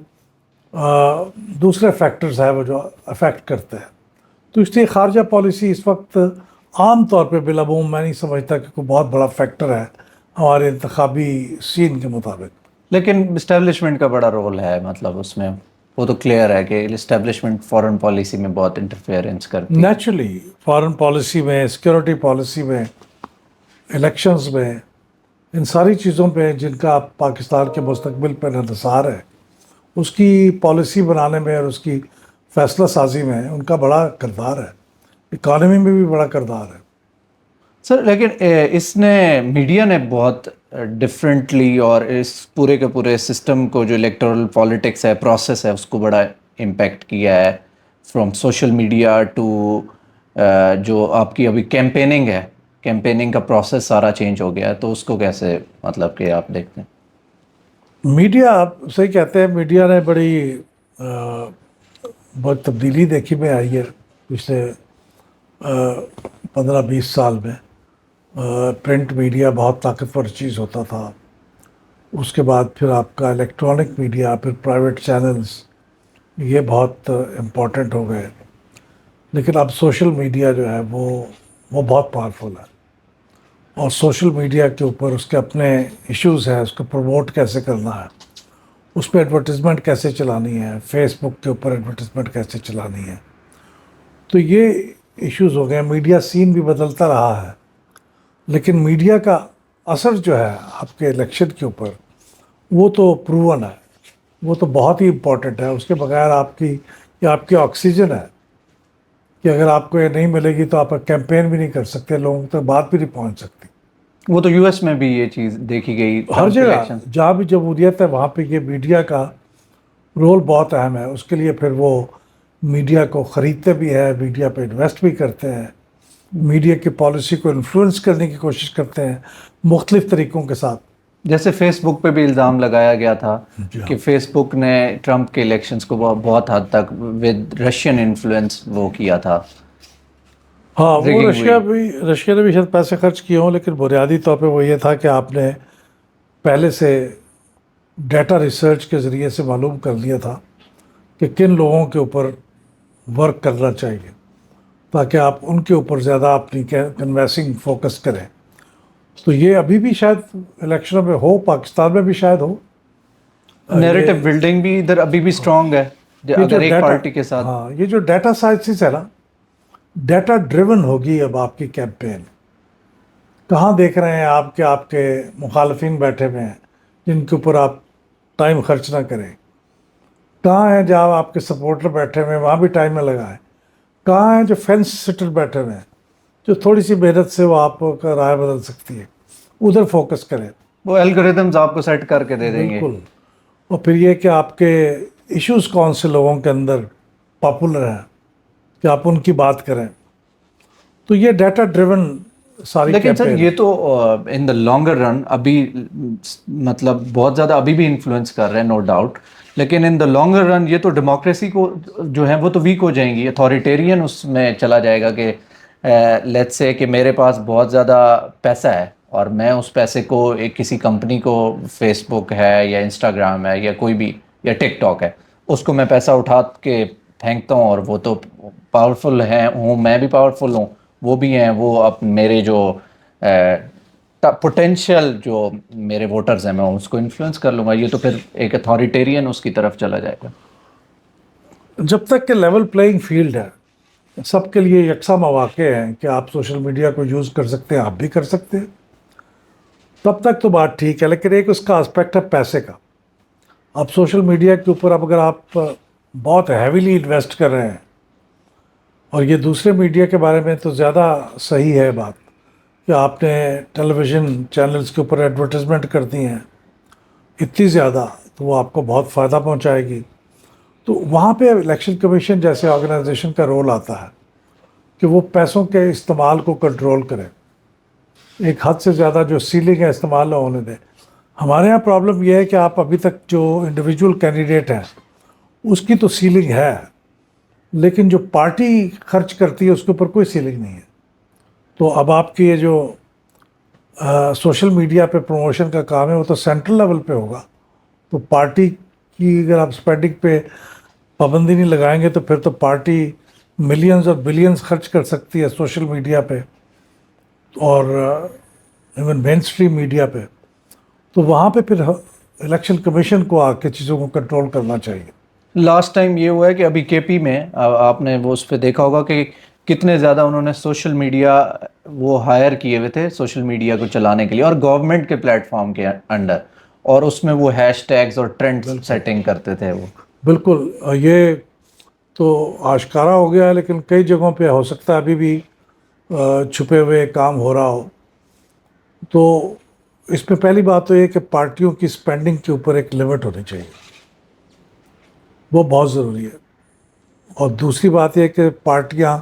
دوسرے فیکٹرز ہیں وہ جو افیکٹ کرتے ہیں. تو اس لیے خارجہ پالیسی اس وقت عام طور پہ بالعموم میں نہیں سمجھتا کہ کوئی بہت بڑا فیکٹر ہے ہمارے انتخابی سین کے مطابق. لیکن اسٹیبلشمنٹ کا بڑا رول ہے, مطلب اس میں وہ تو کلیئر ہے کہ اسٹیبلشمنٹ فارن پالیسی میں بہت انٹرفیئرنس کرتی ہے. نیچرلی فارن پالیسی میں, سیکورٹی پالیسی میں, الیکشنز میں, ان ساری چیزوں پہ جن کا پاکستان کے مستقبل پر انحصار ہے, اس کی پالیسی بنانے میں اور اس کی فیصلہ سازی میں ان کا بڑا کردار ہے. اکانومی میں بھی بڑا کردار ہے. سر لیکن اس نے میڈیا نے بہت ڈفرینٹلی اور اس پورے کے پورے سسٹم کو جو الیکٹورل پالیٹکس ہے, پروسیس ہے, اس کو بڑا امپیکٹ کیا ہے. فرام سوشل میڈیا ٹو جو آپ کی ابھی کیمپیننگ ہے, کیمپیننگ کا پروسیس سارا چینج ہو گیا ہے. تو اس کو کیسے مطلب کہ آپ دیکھتے ہیں؟ میڈیا, آپ صحیح کہتے ہیں, میڈیا نے بڑی بہت تبدیلی دیکھی میں آئی ہے پچھلے 15-20 سال میں. پرنٹ میڈیا بہت طاقتور چیز ہوتا تھا, اس کے بعد پھر آپ کا الیکٹرانک میڈیا, پھر پرائیویٹ چینلز, یہ بہت امپورٹنٹ ہو گئے. لیکن اب سوشل میڈیا جو ہے وہ بہت پاورفل ہے, اور سوشل میڈیا کے اوپر اس کے اپنے ایشوز ہیں, اس کو پروموٹ کیسے کرنا ہے, اس پہ ایڈورٹیزمنٹ کیسے چلانی ہے, فیس بک کے اوپر ایڈورٹیزمنٹ کیسے چلانی ہے. تو یہ ایشوز ہو گئے. میڈیا سین بھی بدلتا رہا ہے, لیکن میڈیا کا اثر جو ہے آپ کے الیکشن کے اوپر وہ تو پروون ہے, وہ تو بہت ہی امپورٹنٹ ہے. اس کے بغیر یہ آپ کی آکسیجن ہے کہ اگر آپ کو یہ نہیں ملے گی تو آپ کیمپین بھی نہیں کر سکتے, لوگوں تک بات بھی نہیں پہنچ سکتی. وہ تو یو ایس میں بھی یہ چیز دیکھی گئی ہر ٹرمپ جگہ الیکشن. جہاں بھی جمہوریت ہے وہاں پہ یہ میڈیا کا رول بہت اہم ہے. اس کے لیے پھر وہ میڈیا کو خریدتے بھی ہیں, میڈیا پہ انویسٹ بھی کرتے ہیں, میڈیا کی پالیسی کو انفلوئنس کرنے کی کوشش کرتے ہیں مختلف طریقوں کے ساتھ. جیسے فیس بک پہ بھی الزام لگایا گیا تھا جی ہاں. کہ فیس بک نے ٹرمپ کے الیکشنز کو بہت حد تک ود رشین انفلوئنس وہ کیا تھا. ہاں, وہ rigging ہوئی. رشیا نے بھی شاید پیسے خرچ کیے ہوں, لیکن بنیادی طور پہ وہ یہ تھا کہ آپ نے پہلے سے ڈیٹا ریسرچ کے ذریعے سے معلوم کر لیا تھا کہ کن لوگوں کے اوپر ورک کرنا چاہیے تاکہ آپ ان کے اوپر زیادہ اپنی کنوینسنگ فوکس کریں. تو یہ ابھی بھی شاید الیکشنوں میں ہو, پاکستان میں بھی شاید ہو. نیریٹو بلڈنگ بھی ادھر ابھی بھی اسٹرانگ ہے یہ جو اگر ایک ڈیٹا, پارٹی کے ساتھ. ہاں, یہ جو ڈیٹا سائنسز ہے نا, ڈیٹا ڈریون ہوگی اب آپ کی کیمپین. کہاں دیکھ رہے ہیں آپ کے مخالفین بیٹھے ہوئے ہیں جن کے اوپر آپ ٹائم خرچ نہ کریں؟ کہاں ہیں جہاں آپ کے سپورٹر بیٹھے ہوئے ہیں وہاں بھی ٹائم نہ لگائیں؟ کہاں ہیں جو فینس سٹر بیٹھے ہوئے ہیں جو تھوڑی سی محنت سے وہ آپ کا رائے بدل سکتی ہے؟ ادھر فوکس کریں. وہ الگوریدمز آپ کو سیٹ کر کے دے دیں گے. بالکل. اور پھر یہ کہ آپ کے ایشوز کون سے لوگوں کے اندر پاپولر ہیں کہ آپ ان کی بات کریں. تو یہ ڈیٹا ڈریون ساری لیکن سر کیمپین. یہ تو ان دا لانگر رن ابھی مطلب بہت زیادہ ابھی بھی انفلوئنس کر رہے ہیں نو ڈاؤٹ, لیکن ان دا لانگر رن یہ تو ڈیموکریسی کو جو ہے وہ تو ویک ہو جائیں گی, اتھارٹیرین اس میں چلا جائے گا کہ لیٹس سے کہ میرے پاس بہت زیادہ پیسہ ہے اور میں اس پیسے کو ایک کسی کمپنی کو, فیس بک ہے یا انسٹاگرام ہے یا کوئی بھی یا ٹک ٹاک ہے, اس کو میں پیسہ اٹھا کے پھینکتا ہوں اور وہ تو پاورفل ہوں, میں بھی پاورفل ہوں, وہ بھی ہیں, وہ اب میرے جو پوٹینشیل جو میرے ووٹرز ہیں میں اس کو انفلوئنس کر لوں گا. یہ تو پھر ایک اتھارٹیرین اس کی طرف چلا جائے گا. جب تک کہ لیول پلینگ فیلڈ ہے, سب کے لیے یکساں مواقع ہیں کہ آپ سوشل میڈیا کو یوز کر سکتے ہیں, آپ بھی کر سکتے ہیں, تب تک تو بات ٹھیک ہے. لیکن ایک اس کا اسپیکٹ ہے پیسے کا. اب سوشل میڈیا کے اوپر اب اگر آپ بہت ہیویلی انویسٹ کر رہے ہیں, اور یہ دوسرے میڈیا کے بارے میں تو زیادہ صحیح ہے بات کہ آپ نے ٹیلی ویژن چینلز کے اوپر ایڈورٹیزمنٹ کر دی ہیں اتنی زیادہ, تو وہ آپ کو بہت فائدہ پہنچائے گی. تو وہاں پہ الیکشن کمیشن جیسے آرگنائزیشن کا رول آتا ہے کہ وہ پیسوں کے استعمال کو کنٹرول کرے, ایک حد سے زیادہ جو سیلنگ ہے استعمال نہ ہونے دے. ہمارے یہاں پرابلم یہ ہے کہ آپ ابھی تک جو انڈیویجول کینڈیڈیٹ ہیں اس کی تو سیلنگ ہے, لیکن جو پارٹی خرچ کرتی ہے اس کے اوپر کوئی سیلنگ نہیں ہے. تو اب آپ کی یہ جو سوشل میڈیا پہ پروموشن کا کام ہے وہ تو سینٹرل لیول پہ ہوگا. تو پارٹی کی اگر آپ اسپینڈنگ پہ پابندی نہیں لگائیں گے تو پھر تو پارٹی ملینز اور بلینز خرچ کر سکتی ہے سوشل میڈیا پہ اور ایون مین اسٹریم میڈیا پہ. تو وہاں پہ پھر الیکشن کمیشن کو آ کے چیزوں کو کنٹرول کرنا چاہیے. لاسٹ ٹائم یہ ہوا ہے کہ ابھی کے پی میں آپ نے وہ اس پہ دیکھا ہوگا کہ کتنے زیادہ انہوں نے سوشل میڈیا وہ ہائر کیے ہوئے تھے سوشل میڈیا کو چلانے کے لیے اور گورنمنٹ کے پلیٹ فارم کے انڈر, اور اس میں وہ ہیش ٹیگز اور ٹرینڈ سیٹنگ کرتے تھے. وہ بالکل, یہ تو آشکارا ہو گیا ہے, لیکن کئی جگہوں پہ ہو سکتا ہے ابھی بھی چھپے ہوئے کام ہو رہا ہو. تو اس میں پہلی بات تو یہ کہ پارٹیوں کی اسپینڈنگ کے اوپر ایک لمٹ ہونی چاہیے, وہ بہت ضروری ہے. اور دوسری بات یہ کہ پارٹیاں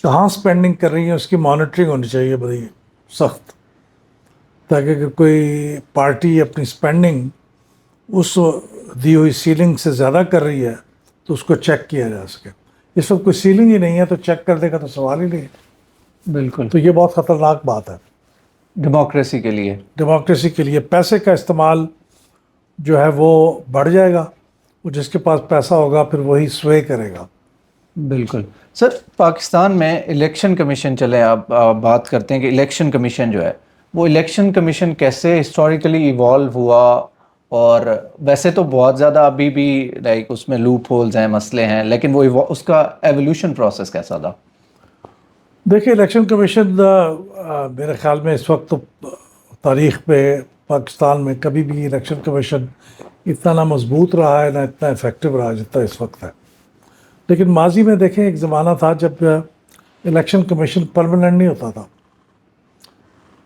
کہاں اسپینڈنگ کر رہی ہیں اس کی مانیٹرنگ ہونی چاہیے بڑی سخت, تاکہ کہ کوئی پارٹی اپنی اسپینڈنگ اس دی ہوئی سیلنگ سے زیادہ کر رہی ہے تو اس کو چیک کیا جا سکے. اس وقت کوئی سیلنگ ہی نہیں ہے تو چیک کرنے کا تو سوال ہی نہیں ہے. بالکل, تو یہ بہت خطرناک بات ہے ڈیموکریسی کے لیے. ڈیموکریسی کے لیے. پیسے کا استعمال جو ہے وہ بڑھ جائے گا, وہ جس کے پاس پیسہ ہوگا پھر وہی سوے کرے گا. بالکل. سر پاکستان میں الیکشن کمیشن, چلیں آپ بات کرتے ہیں کہ الیکشن کمیشن جو ہے وہ الیکشن کمیشن کیسے ہسٹوریکلی ایوالو ہوا, اور ویسے تو بہت زیادہ ابھی بھی لائک اس میں لوپ ہولز ہیں, مسئلے ہیں, لیکن وہ اس کا ایولیوشن پروسیس کیسا تھا؟ دیکھیے الیکشن کمیشن میرے خیال میں اس وقت تو تاریخ پہ پاکستان میں کبھی بھی الیکشن کمیشن اتنا نہ مضبوط رہا ہے نہ اتنا افیکٹو رہا جتنا اس وقت ہے. لیکن ماضی میں دیکھیں ایک زمانہ تھا جب الیکشن کمیشن پرماننٹ نہیں ہوتا تھا.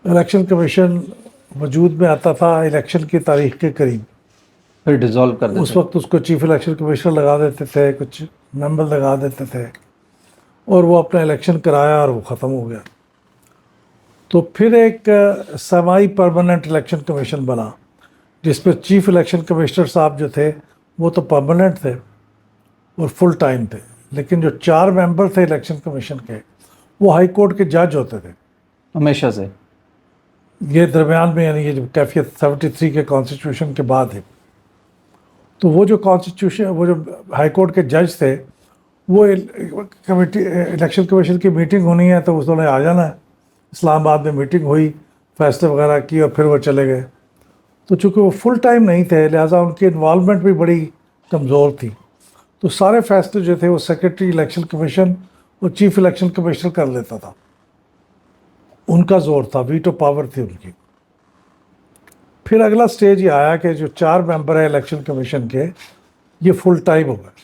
الیکشن کمیشن وجود میں آتا تھا الیکشن کی تاریخ کے قریب. پھر ڈیزالو کر اس دیتے. وقت اس کو چیف الیکشن کمشنر لگا دیتے تھے, کچھ ممبر لگا دیتے تھے, اور وہ اپنا الیکشن کرایا اور وہ ختم ہو گیا. تو پھر ایک سمائی پرماننٹ الیکشن کمیشن بنا جس پہ چیف الیکشن کمشنر صاحب جو تھے وہ تو پرماننٹ تھے اور فل ٹائم تھے, لیکن جو 4 ممبر تھے الیکشن کمیشن کے وہ ہائی کورٹ کے جج ہوتے تھے ہمیشہ سے. یہ درمیان میں, یعنی یہ جو کیفیت 73 کے کانسٹیٹیوشن کے بعد ہے. تو وہ جو کانسٹیٹیوشن, وہ جو ہائی کورٹ کے جج تھے, وہ کمیٹی الیکشن کمیشن کی میٹنگ ہونی ہے تو اس نے آ جانا ہے. اسلام آباد میں میٹنگ ہوئی, فیصلے وغیرہ کی اور پھر وہ چلے گئے. تو چونکہ وہ فل ٹائم نہیں تھے لہٰذا ان کی انوالومنٹ بھی بڑی کمزور تھی. تو سارے فیصلے جو تھے وہ سیکرٹری الیکشن کمیشن اور چیف الیکشن کمشنر کر لیتا تھا. ان کا زور تھا, ویٹو پاور تھی ان کی. پھر اگلا سٹیج یہ آیا کہ جو 4 ممبر ہیں الیکشن کمیشن کے یہ فل ٹائم ہو گئے.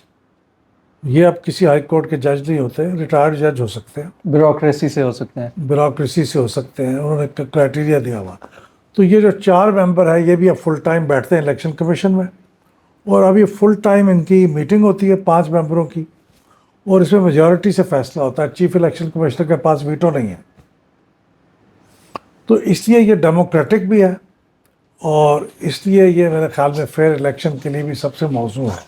یہ اب کسی ہائی کورٹ کے جج نہیں ہوتے, ریٹائرڈ جج ہو سکتے ہیں, بیوروکریسی سے ہو سکتے ہیں. بیوروکریسی سے ہو سکتے ہیں, انہوں نے کرائٹیریا دیا ہوا. تو یہ جو 4 ممبر ہے یہ بھی اب فل ٹائم بیٹھتے ہیں الیکشن کمیشن میں, اور اب یہ فل ٹائم ان کی میٹنگ ہوتی ہے 5 ممبروں کی, اور اس میں میجورٹی سے فیصلہ ہوتا ہے. چیف الیکشن کمشنر کے پاس ویٹو نہیں ہے. تو اس لیے یہ ڈیموکریٹک بھی ہے, اور اس لیے یہ میرے خیال میں فیئر الیکشن کے لیے بھی سب سے موزوں ہے.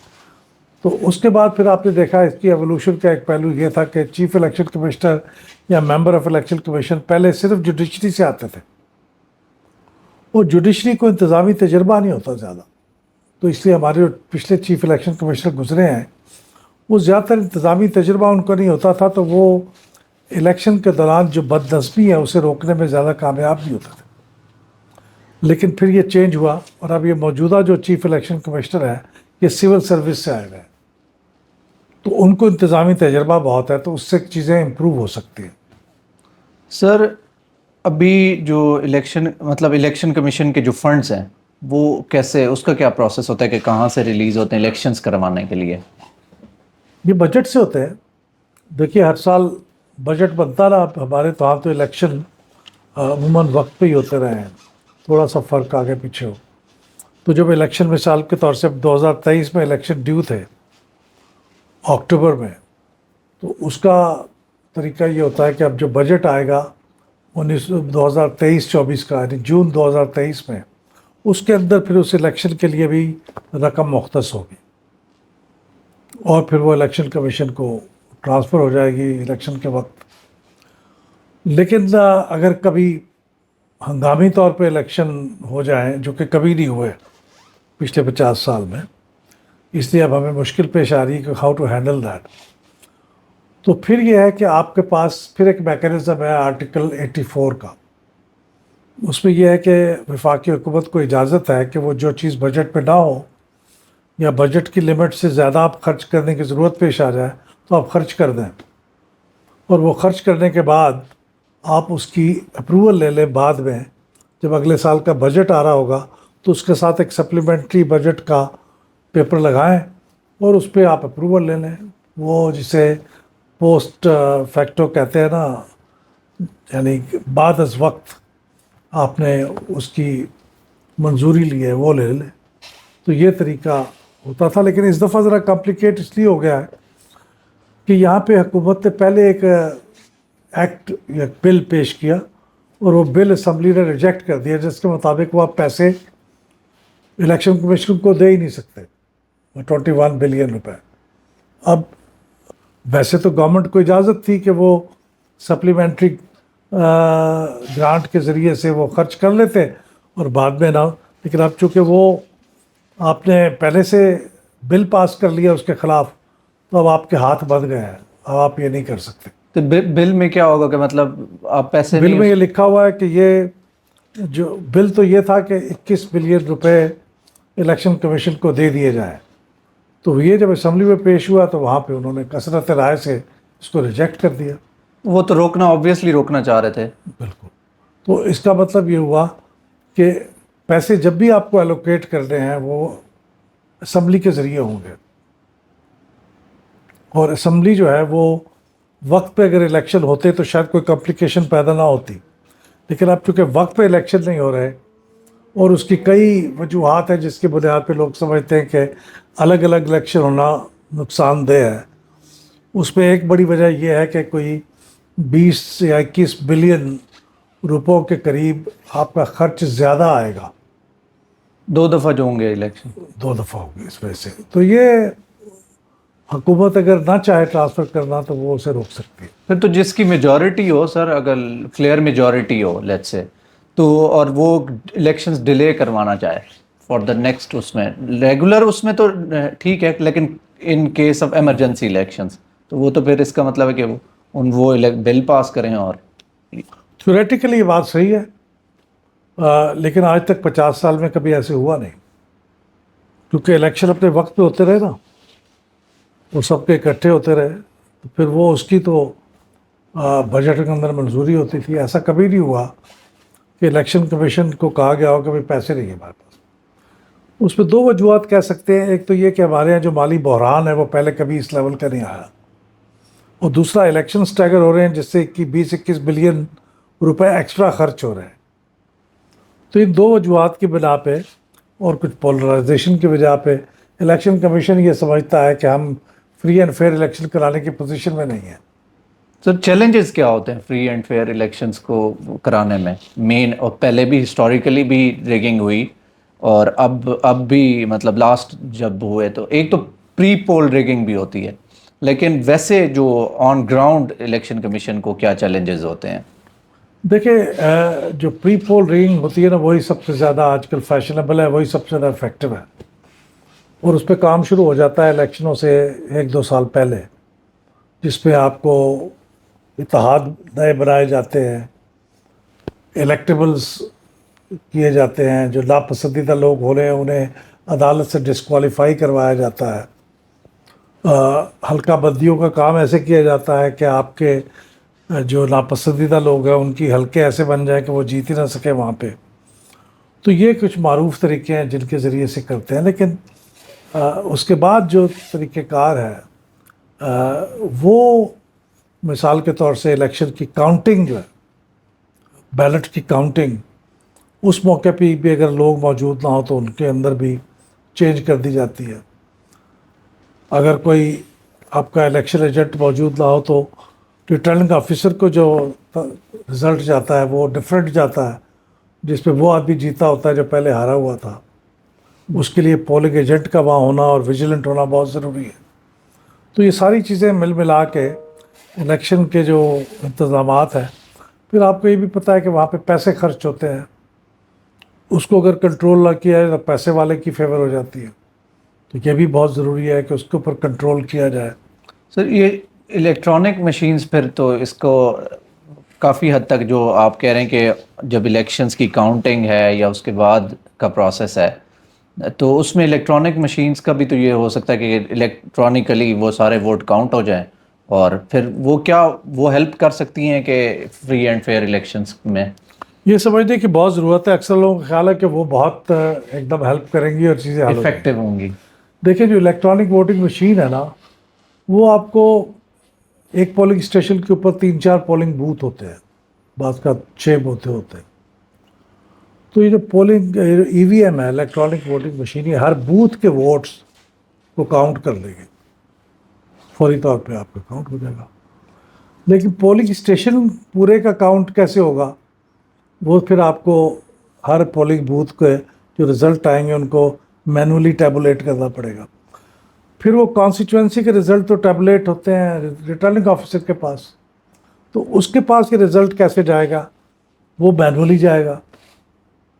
تو اس کے بعد پھر آپ نے دیکھا اس کی ایوولوشن کا ایک پہلو یہ تھا کہ چیف الیکشن کمشنر یا ممبر آف الیکشن کمیشن پہلے صرف جوڈیشری سے آتے تھے, اور جوڈیشری کو انتظامی تجربہ نہیں ہوتا زیادہ. تو اس لیے ہمارے جو پچھلے چیف الیکشن کمشنر گزرے ہیں وہ زیادہ تر انتظامی تجربہ ان کو نہیں ہوتا تھا, تو وہ الیکشن کے دوران جو بد نظمی ہے اسے روکنے میں زیادہ کامیاب نہیں ہوتے تھے. لیکن پھر یہ چینج ہوا, اور اب یہ موجودہ جو چیف الیکشن کمشنر ہے یہ سول سروس سے آئے ہوئے ہیں, تو ان کو انتظامی تجربہ بہت ہے, تو اس سے چیزیں امپروو ہو سکتی ہیں. سر ابھی جو الیکشن کمیشن کے جو فنڈز ہیں وہ کیسے, اس کا کیا پروسیس ہوتا ہے کہ کہاں سے ریلیز ہوتے ہیں الیکشنز کروانے کے لیے؟ یہ بجٹ سے ہوتے ہیں. دیکھیے ہر سال بجٹ بنتا رہا, ہمارے تو ہاں تو الیکشن عموماً وقت پہ ہی ہوتے رہے ہیں, تھوڑا سا فرق آگے پیچھے ہو. تو جب الیکشن مثال کے طور سے 2023 میں الیکشن ڈیو تھے اکتوبر میں, تو اس کا طریقہ یہ ہوتا ہے کہ اب جو بجٹ آئے گا 2023-24 کا, یعنی جون 2023 میں, اس کے اندر پھر اس الیکشن کے لیے بھی رقم مختص ہوگی, اور پھر وہ الیکشن کمیشن کو ٹرانسفر ہو جائے گی الیکشن کے وقت. لیکن اگر کبھی ہنگامی طور پہ الیکشن ہو جائیں, جو کہ کبھی نہیں ہوئے پچھلے 50 سال میں, اس لیے اب ہمیں مشکل پیش آ رہی ہے کہ ہاؤ ٹو ہینڈل دیٹ. تو پھر یہ ہے کہ آپ کے پاس پھر ایک میکینزم ہے آرٹیکل 84 کا. اس میں یہ ہے کہ وفاقی حکومت کو اجازت ہے کہ وہ جو چیز بجٹ پہ نہ ہو یا بجٹ کی لمٹ سے زیادہ آپ خرچ کرنے کی ضرورت پیش آ جائے تو آپ خرچ کر دیں, اور وہ خرچ کرنے کے بعد آپ اس کی اپروول لے لیں. بعد میں جب اگلے سال کا بجٹ آ رہا ہوگا تو اس کے ساتھ ایک سپلیمنٹری بجٹ کا پیپر لگائیں اور اس پہ آپ اپروول لے لیں. وہ جسے پوسٹ فیکٹو کہتے ہیں نا, یعنی بعد از وقت آپ نے اس کی منظوری لی ہے وہ لے لیں. تو یہ طریقہ ہوتا تھا, لیکن اس دفعہ ذرا کمپلیکیٹ اس لیے ہو گیا ہے کہ یہاں پہ حکومت نے پہلے ایک ایکٹ یا بل پیش کیا, اور وہ بل اسمبلی نے ریجیکٹ کر دیا, جس کے مطابق وہ آپ پیسے الیکشن کمیشن کو دے ہی نہیں سکتے, 21 بلین روپے. اب ویسے تو گورنمنٹ کو اجازت تھی کہ وہ سپلیمنٹری گرانٹ کے ذریعے سے وہ خرچ کر لیتے اور بعد میں نہ, لیکن اب چونکہ وہ آپ نے پہلے سے بل پاس کر لیا اس کے خلاف, تو اب آپ کے ہاتھ بندھ گئے ہیں, اب آپ یہ نہیں کر سکتے. تو بل میں کیا ہوگا کہ مطلب آپ پیسے بل میں یہ لکھا ہوا ہے کہ یہ جو بل تو یہ تھا کہ 21 بلین روپے الیکشن کمیشن کو دے دیے جائیں, تو یہ جب اسمبلی میں پیش ہوا تو وہاں پہ انہوں نے کثرت رائے سے اس کو ریجیکٹ کر دیا. وہ تو روکنا آبویسلی روکنا چاہ رہے تھے. بالکل. تو اس کا مطلب یہ ہوا کہ پیسے جب بھی آپ کو الوکیٹ کرنے ہیں وہ اسمبلی کے ذریعے ہوں گے، اور اسمبلی جو ہے وہ وقت پہ اگر الیکشن ہوتے تو شاید کوئی کمپلیکیشن پیدا نہ ہوتی، لیکن اب چونکہ وقت پہ الیکشن نہیں ہو رہے اور اس کی کئی وجوہات ہیں جس کی بنیاد پہ لوگ سمجھتے ہیں کہ الگ الگ الیکشن ہونا نقصان دہ ہے، اس میں ایک بڑی وجہ یہ ہے کہ کوئی 20 یا 21 بلین روپوں کے قریب آپ کا خرچ زیادہ آئے گا، 2 دفعہ جو ہوں گے الیکشن. 2 دفعہ ہوگی اس وجہ سے. تو یہ حکومت اگر نہ چاہے ٹرانسفر کرنا تو وہ اسے روک سکتی ہے. پھر تو جس کی میجورٹی ہو سر، اگر clear majority who let's say, تو اور وہ الیکشنز ڈیلے کروانا چاہے فار دا نیکسٹ، اس میں ریگولر اس میں تو ٹھیک ہے، لیکن in case of emergency elections تو وہ تو پھر اس کا مطلب ہے کہ وہ بل پاس کریں. اور تھیوریٹیکلی یہ بات صحیح ہے، لیکن آج تک 50 سال میں کبھی ایسے ہوا نہیں، کیونکہ الیکشن اپنے وقت پہ ہوتے رہے نا، وہ سب کے اکٹھے ہوتے رہے، تو پھر وہ اس کی تو بجٹ کے اندر منظوری ہوتی تھی. ایسا کبھی نہیں ہوا کہ الیکشن کمیشن کو کہا گیا ہو کہ بھائی پیسے نہیں ہیں ہمارے پاس. اس پہ 2 وجوہات کہہ سکتے ہیں. ایک تو یہ کہ ہمارے یہاں جو مالی بحران ہے وہ پہلے کبھی اس لیول کا نہیں آیا، اور دوسرا الیکشن سٹیگر ہو رہے ہیں جس سے 20-21 بلین روپے ایکسٹرا خرچ ہو رہے ہیں. تو ان 2 وجوہات کی بنا پہ اور کچھ پولرائزیشن کی وجہ پہ الیکشن کمیشن یہ سمجھتا ہے کہ ہم فری اینڈ فیئر الیکشن کرانے کی پوزیشن میں نہیں ہیں. سر چیلنجز کیا ہوتے ہیں فری اینڈ فیئر الیکشنز کو کرانے میں مین؟ اور پہلے بھی ہسٹوریکلی بھی ریگنگ ہوئی، اور اب بھی مطلب لاسٹ جب ہوئے تو ایک تو پری پول ریگنگ بھی ہوتی ہے، لیکن ویسے جو آن گراؤنڈ الیکشن کمیشن کو کیا چیلنجز ہوتے ہیں؟ دیکھیں جو پری پول ریگنگ ہوتی ہے نا وہی سب سے زیادہ آج کل فیشنیبل ہے، وہی سب سے زیادہ افیکٹو ہے، اور اس پہ کام شروع ہو جاتا ہے الیکشنوں سے 1-2 سال پہلے، جس پہ آپ کو اتحاد نئے بنائے جاتے ہیں، الیکٹیبلز کیے جاتے ہیں، جو ناپسندیدہ لوگ ہو رہے ہیں انہیں عدالت سے ڈسکوالیفائی کروایا جاتا ہے، حلقہ بندیوں کا کام ایسے کیا جاتا ہے کہ آپ کے جو ناپسندیدہ لوگ ہیں ان کی حلقے ایسے بن جائیں کہ وہ جیت ہی نہ سکے وہاں پہ. تو یہ کچھ معروف طریقے ہیں جن کے ذریعے سے کرتے ہیں، لیکن اس کے بعد جو طریقہ کار ہے وہ مثال کے طور سے الیکشن کی کاؤنٹنگ جو ہے، بیلٹ کی کاؤنٹنگ، اس موقع پہ بھی اگر لوگ موجود نہ ہو تو ان کے اندر بھی چینج کر دی جاتی ہے. اگر کوئی آپ کا الیکشن ایجنٹ موجود نہ ہو تو ریٹرننگ آفیسر کو جو رزلٹ جاتا ہے وہ ڈفرینٹ جاتا ہے، جس پہ وہ آدمی جیتا ہوتا ہے جو پہلے ہارا ہوا تھا. اس کے لیے پولنگ ایجنٹ کا وہاں ہونا اور ویجیلنٹ ہونا بہت ضروری ہے. تو یہ ساری چیزیں مل ملا کے الیکشن کے جو انتظامات ہیں، پھر آپ کو یہ بھی پتہ ہے کہ وہاں پہ پیسے خرچ ہوتے ہیں، اس کو اگر کنٹرول نہ کیا جائے تو پیسے والے کی فیور ہو جاتی ہے. تو یہ بھی بہت ضروری ہے کہ اس کے اوپر کنٹرول کیا جائے. سر یہ الیکٹرانک مشینز پھر تو اس کو کافی حد تک جو آپ کہہ رہے ہیں کہ جب الیکشنز کی کاؤنٹنگ ہے یا اس کے بعد کا پروسیس ہے تو اس میں الیکٹرانک مشینز کا بھی تو یہ ہو سکتا ہے کہ الیکٹرانکلی وہ سارے ووٹ کاؤنٹ ہو جائیں، اور پھر وہ ہیلپ کر سکتی ہیں کہ فری اینڈ فیئر الیکشنز میں؟ یہ سمجھنے کی بہت ضرورت ہے. اکثر لوگوں کا خیال ہے کہ وہ بہت ایک دم ہیلپ کریں گی اور چیزیں حل ہو جائیں گی. افیکٹو ہوں گی. دیکھیں جو الیکٹرانک ووٹنگ مشین ہے نا، وہ آپ کو ایک پولنگ اسٹیشن کے اوپر 3-4 پولنگ بوتھ ہوتے ہیں، بعض کا 6 بوتھ ہوتے ہیں. تو یہ جو پولنگ ای وی ایم ہے، الیکٹرانک ووٹنگ مشین، یہ ہر بوتھ کے ووٹس کو کاؤنٹ کر لے گی، فوری طور پہ آپ کا کاؤنٹ ہو جائے گا. لیکن پولنگ اسٹیشن پورے کا کاؤنٹ کیسے ہوگا؟ وہ پھر آپ کو ہر پولنگ بوتھ کے جو رزلٹ آئیں گے ان کو مینولی ٹیبولیٹ کرنا پڑے گا. پھر وہ کانسٹیچوئنسی کے رزلٹ تو ٹیبولیٹ ہوتے ہیں ریٹرننگ آفیسر کے پاس، تو اس کے پاس یہ رزلٹ کیسے جائے گا؟ وہ مینولی جائے گا.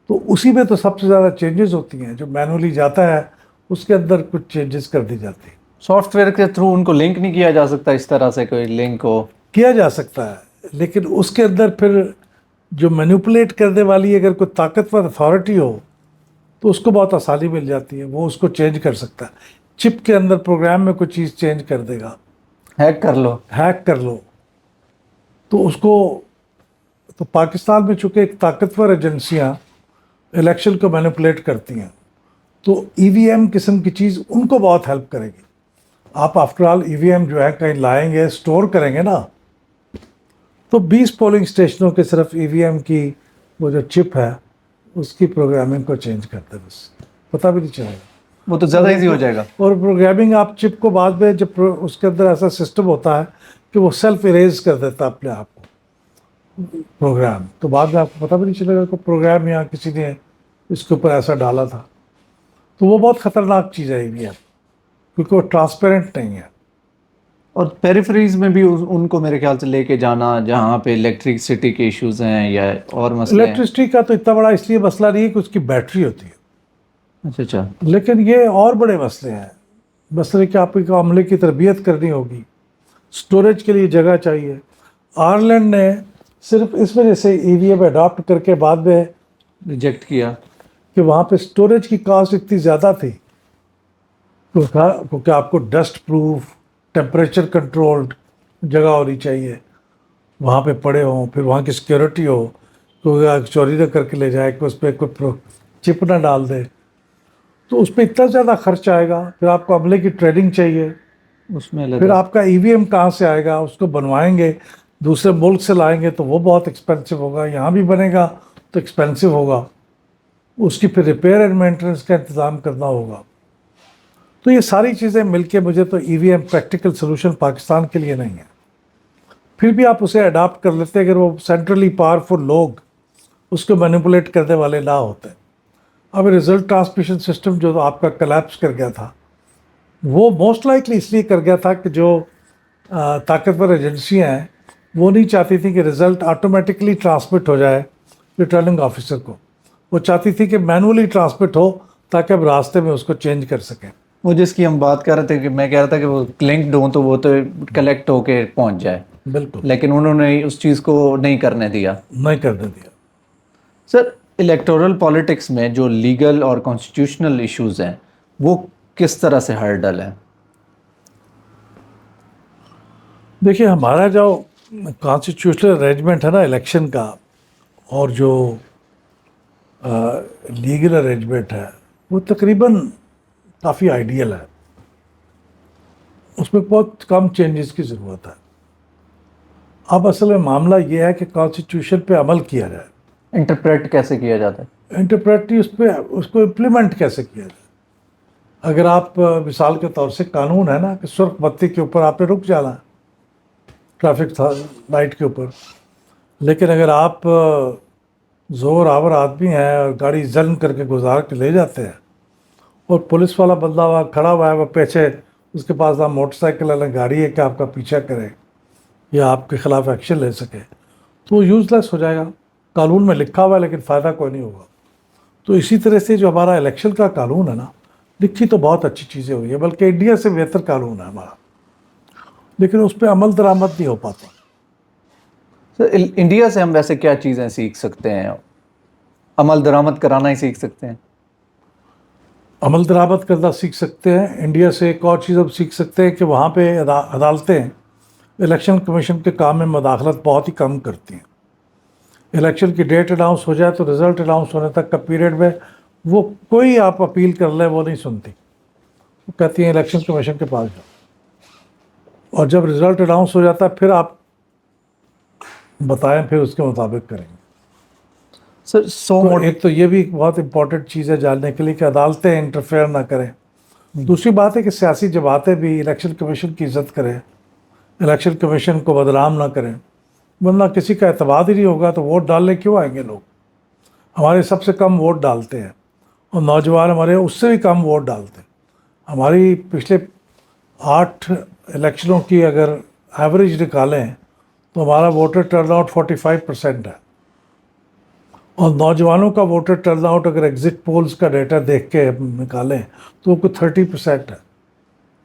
تو اسی میں تو سب سے زیادہ چینجز ہوتی ہیں. جو مینولی جاتا ہے اس کے اندر کچھ چینجز کر دی جاتی ہیں. سافٹ ویئر کے تھرو ان کو لنک نہیں کیا جا سکتا اس طرح سے؟ کوئی لنک ہو کیا جا سکتا ہے، لیکن اس کے اندر پھر جو مینوپولیٹ کرنے والی اگر کوئی طاقتور اتھارٹی ہو تو اس کو بہت آسانی مل جاتی ہے، وہ اس کو چینج کر سکتا ہے. چپ کے اندر پروگرام میں کوئی چیز چینج کر دے گا، ہیک کر لو تو اس کو. تو پاکستان میں چونکہ ایک طاقتور ایجنسیاں الیکشن کو مینیپولیٹ کرتی ہیں، تو ای وی ایم قسم کی چیز ان کو بہت ہیلپ کرے گی. آپ آفٹر آل ای وی ایم جو ہے کہیں لائیں گے، اسٹور کریں گے نا، تو 20 پولنگ اسٹیشنوں کے صرف ای وی ایم کی وہ جو چپ ہے اس کی پروگرامنگ کو چینج کرتے بس، پتہ بھی نہیں چلے گا. وہ تو زیادہ ایزی ہو جائے گا. اور پروگرامنگ آپ چپ کو بعد میں جب اس کے اندر ایسا سسٹم ہوتا ہے کہ وہ سیلف اریز کر دیتا ہے اپنے آپ کو پروگرام، تو بعد میں آپ کو پتہ بھی نہیں چلے گا کہ پروگرام یا کسی نے اس کے اوپر ایسا ڈالا تھا. تو وہ بہت خطرناک چیز ہے یہ، کیونکہ وہ ٹرانسپیرنٹ نہیں ہے. اور پیریفریز میں بھی ان کو میرے خیال سے لے کے جانا جہاں پہ الیکٹرکسٹی کے ایشوز ہیں یا اور مسئلے ہیں. الیکٹرسٹی کا تو اتنا بڑا اس لیے مسئلہ نہیں ہے کہ اس کی بیٹری ہوتی ہے، اچھا لیکن یہ اور بڑے مسئلے ہیں. مسئلے کہ آپ کو عملے کی تربیت کرنی ہوگی، سٹوریج کے لیے جگہ چاہیے. آئرلینڈ نے صرف اس وجہ سے ای وی ایم اڈاپٹ کر کے بعد میں ریجیکٹ کیا. کہ وہاں پہ سٹوریج کی کاسٹ اتنی زیادہ تھی کیونکہ آپ کو ڈسٹ پروف، ٹیمپریچر کنٹرولڈ جگہ ہونی چاہیے، وہاں پہ پڑے ہوں، پھر وہاں کی سیکورٹی ہو، کوئی چوری نہ کر کے لے جائے، کہ اس پہ کوئی چپ نہ ڈال دے. تو اس پہ اتنا زیادہ خرچ آئے گا. پھر آپ کو عملے کی ٹریننگ چاہیے، اس میں پھر آپ کا ای وی ایم کہاں سے آئے گا، اس کو بنوائیں گے دوسرے ملک سے لائیں گے تو وہ بہت ایکسپینسو ہوگا، یہاں بھی بنے گا تو ایکسپینسو ہوگا، اس کی پھر ریپیئر اینڈ مینٹیننس کا انتظام کرنا ہوگا. تو یہ ساری چیزیں مل کے مجھے تو ای وی ایم پریکٹیکل سلوشن پاکستان کے لیے نہیں ہے. پھر بھی آپ اسے اڈاپٹ کر لیتے اگر وہ سینٹرلی پاورفل لوگ اس کو مینیپولیٹ کرنے والے نہ ہوتے. اب رزلٹ ٹرانسمیشن سسٹم جو آپ کا کلیپس کر گیا تھا، وہ موسٹ لائکلی اس لیے کر گیا تھا کہ جو طاقتور ایجنسیاں ہیں وہ نہیں چاہتی تھیں کہ رزلٹ آٹومیٹکلی ٹرانسمٹ ہو جائے ریٹرننگ آفیسر کو. وہ چاہتی تھی کہ مینولی ٹرانسمٹ ہو تاکہ اب راستے میں اس کو چینج کر سکیں. وہ جس کی ہم بات کر رہے تھے کہ میں کہہ رہا تھا کہ وہ لنکڈ ہوں تو وہ تو کلیکٹ ہو کے پہنچ جائے، بالکل لیکن انہوں نے اس چیز کو نہیں کرنے دیا. نہیں کرنے دیا. سر الیکٹورل پالیٹکس میں جو لیگل اور کانسٹیٹیوشنل ایشوز ہیں وہ کس طرح سے ہرڈل ہیں؟ دیکھیے ہمارا جو کانسٹیٹیوشنل ارینجمنٹ ہے نا الیکشن کا، اور جو لیگل ارینجمنٹ ہے، وہ تقریباً کافی آئیڈیل ہے. اس میں بہت کم چینجز کی ضرورت ہے. اب اصل میں معاملہ یہ ہے کہ کانسٹیٹیوشن پہ عمل کیا جائے. انٹرپریٹ کیسے کیا جاتا ہے؟ انٹرپریٹی اس کو امپلیمنٹ کیسے کیا جائے. اگر آپ مثال کے طور سے قانون ہے نا کہ سرخ بتی کے اوپر آپ نے رک جانا ہے ٹریفک لائٹ کے اوپر، لیکن اگر آپ زور آور آدمی ہیں اور گاڑی ظلم کر کے گزار کے لے جاتے ہیں اور پولیس والا بندہ وہاں کھڑا ہوا ہے، وہ پیچھے اس کے پاس نہ موٹر سائیکل ہے نہ گاڑی ہے کہ آپ کا پیچھا کرے یا آپ کے خلاف ایکشن لے سکے، تو وہ یوز لیس ہو جائے گا. قانون میں لکھا ہوا ہے لیکن فائدہ کوئی نہیں ہوگا. تو اسی طرح سے جو ہمارا الیکشن کا قانون ہے نا، لکھی تو بہت اچھی چیزیں ہوئی ہیں، بلکہ انڈیا سے بہتر قانون ہے ہمارا، لیکن اس پہ عمل درآمد نہیں ہو پاتا. سر انڈیا سے ہم ویسے کیا چیزیں سیکھ سکتے ہیں؟ عمل درآمد کرانا ہی سیکھ سکتے ہیں؟ عمل درآمد کرنا سیکھ سکتے ہیں. انڈیا سے ایک اور چیز ہم سیکھ سکتے ہیں کہ وہاں پہ عدالتیں الیکشن کمیشن کے کام میں مداخلت بہت ہی کم کرتی ہیں. الیکشن کی ڈیٹ اناؤنس ہو جائے تو رزلٹ اناؤنس ہونے تک کا پیریڈ میں وہ کوئی آپ اپیل کر لیں وہ نہیں سنتی، وہ کہتی ہیں الیکشن کمیشن کے پاس جاؤ. اور جب رزلٹ اناؤنس ہو جاتا ہے پھر آپ بتائیں، پھر اس کے مطابق کریں گے. سر تو ایک تو یہ بھی ایک بہت امپورٹنٹ چیز ہے جاننے کے لیے کہ عدالتیں انٹرفیئر نہ کریں. دوسری بات ہے کہ سیاسی جماعتیں بھی الیکشن کمیشن کی عزت کریں، الیکشن کمیشن کو بدنام نہ کریں، ورنہ کسی کا اعتماد ہی نہیں ہوگا تو ووٹ ڈالنے کیوں آئیں گے لوگ. ہمارے سب سے کم ووٹ ڈالتے ہیں اور نوجوان ہمارے اس سے بھی کم ووٹ ڈالتے ہیں. ہماری پچھلے 8 الیکشنوں کی اگر ایوریج نکالیں تو ہمارا ووٹر ٹرن آؤٹ 45% ہے، اور نوجوانوں کا ووٹر ٹرن آؤٹ اگر ایگزٹ پولز کا ڈیٹا دیکھ کے نکالیں تو وہ کوئی 30% ہے.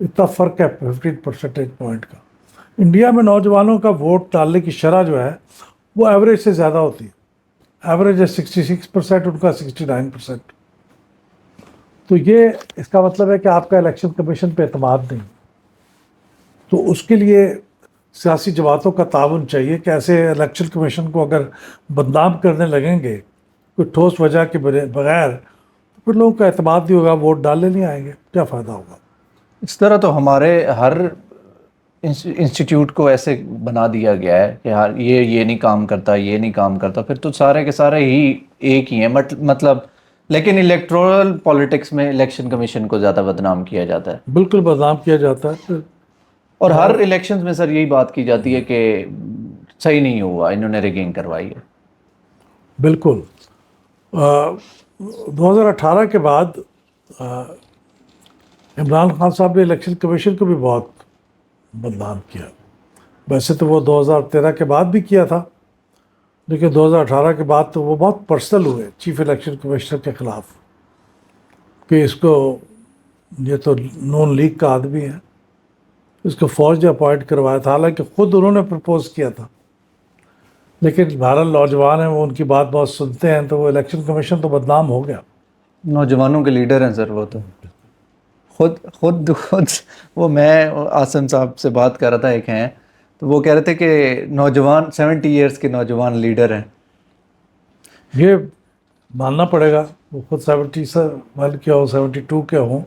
اتنا فرق ہے 15 پرسنٹیج پوائنٹ کا. انڈیا میں نوجوانوں کا ووٹ ڈالنے کی شرح جو ہے وہ ایوریج سے زیادہ ہوتی ہے. ایوریج ہے 66%، ان کا 69%. تو یہ اس کا مطلب ہے کہ آپ کا الیکشن کمیشن پہ اعتماد نہیں. تو اس کے لیے سیاسی جماعتوں کا تعاون چاہیے کہ ایسے الیکشن کمیشن کو اگر بدنام کرنے لگیں گے کوئی ٹھوس وجہ کے بغیر، تو پھر لوگوں کا اعتماد نہیں ہوگا، ووٹ ڈالنے نہیں آئیں گے، کیا فائدہ ہوگا؟ اس طرح تو ہمارے ہر انسٹیٹیوٹ کو ایسے بنا دیا گیا ہے کہ ہر یہ نہیں کام کرتا، یہ نہیں کام کرتا، پھر تو سارے کے سارے ہی ایک ہی ہیں مطلب. لیکن الیکٹورل پالیٹکس میں الیکشن کمیشن کو زیادہ بدنام کیا جاتا ہے، بالکل بدنام کیا جاتا ہے. پھر اور ہر الیکشنز میں سر یہی بات کی جاتی ہے کہ صحیح نہیں ہوا، انہوں نے ریگنگ کروائی ہے. بالکل 2018 کے بعد عمران خان صاحب نے الیکشن کمیشن کو بھی بہت بدنام کیا. ویسے تو وہ 2013 کے بعد بھی کیا تھا، لیکن 2018 کے بعد تو وہ بہت پرسنل ہوئے چیف الیکشن کمشنر کے خلاف کہ اس کو، یہ تو نون لیگ کا آدمی ہے، اس کو فوج نے اپوائنٹ کروایا تھا، حالانکہ خود انہوں نے پرپوز کیا تھا. لیکن بہرحال نوجوان ہیں، وہ ان کی بات بہت سنتے ہیں، تو وہ الیکشن کمیشن تو بدنام ہو گیا. نوجوانوں کے لیڈر ہیں سر وہ تو. خود وہ میں آسم صاحب سے بات کر رہا تھا، ایک ہیں تو وہ کہہ رہے تھے کہ نوجوان 70 ایئرس کے نوجوان لیڈر ہیں. یہ ماننا پڑے گا، وہ خود 71 کے ہوں، 72 کے ہوں،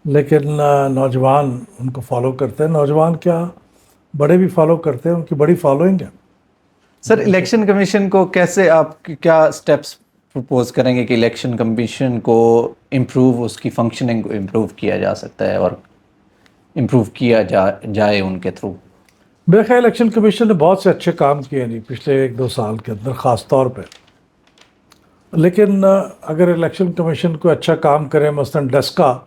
لیکن نوجوان ان کو فالو کرتے ہیں. نوجوان کیا، بڑے بھی فالو کرتے ہیں، ان کی بڑی فالوئنگ ہے. سر الیکشن کمیشن کو کیسے آپ کیا اسٹیپس پرپوز کریں گے کہ الیکشن کمیشن کو امپروو، اس کی فنکشننگ کو امپروو کیا جا سکتا ہے اور امپروو کیا جائے ان کے تھرو؟ میرے خیال الیکشن کمیشن نے بہت سے اچھے کام کیے ہیں پچھلے 1-2 سال کے اندر خاص طور پہ. لیکن اگر الیکشن کمیشن کو اچھا کام کرے، مثلاً ڈسکا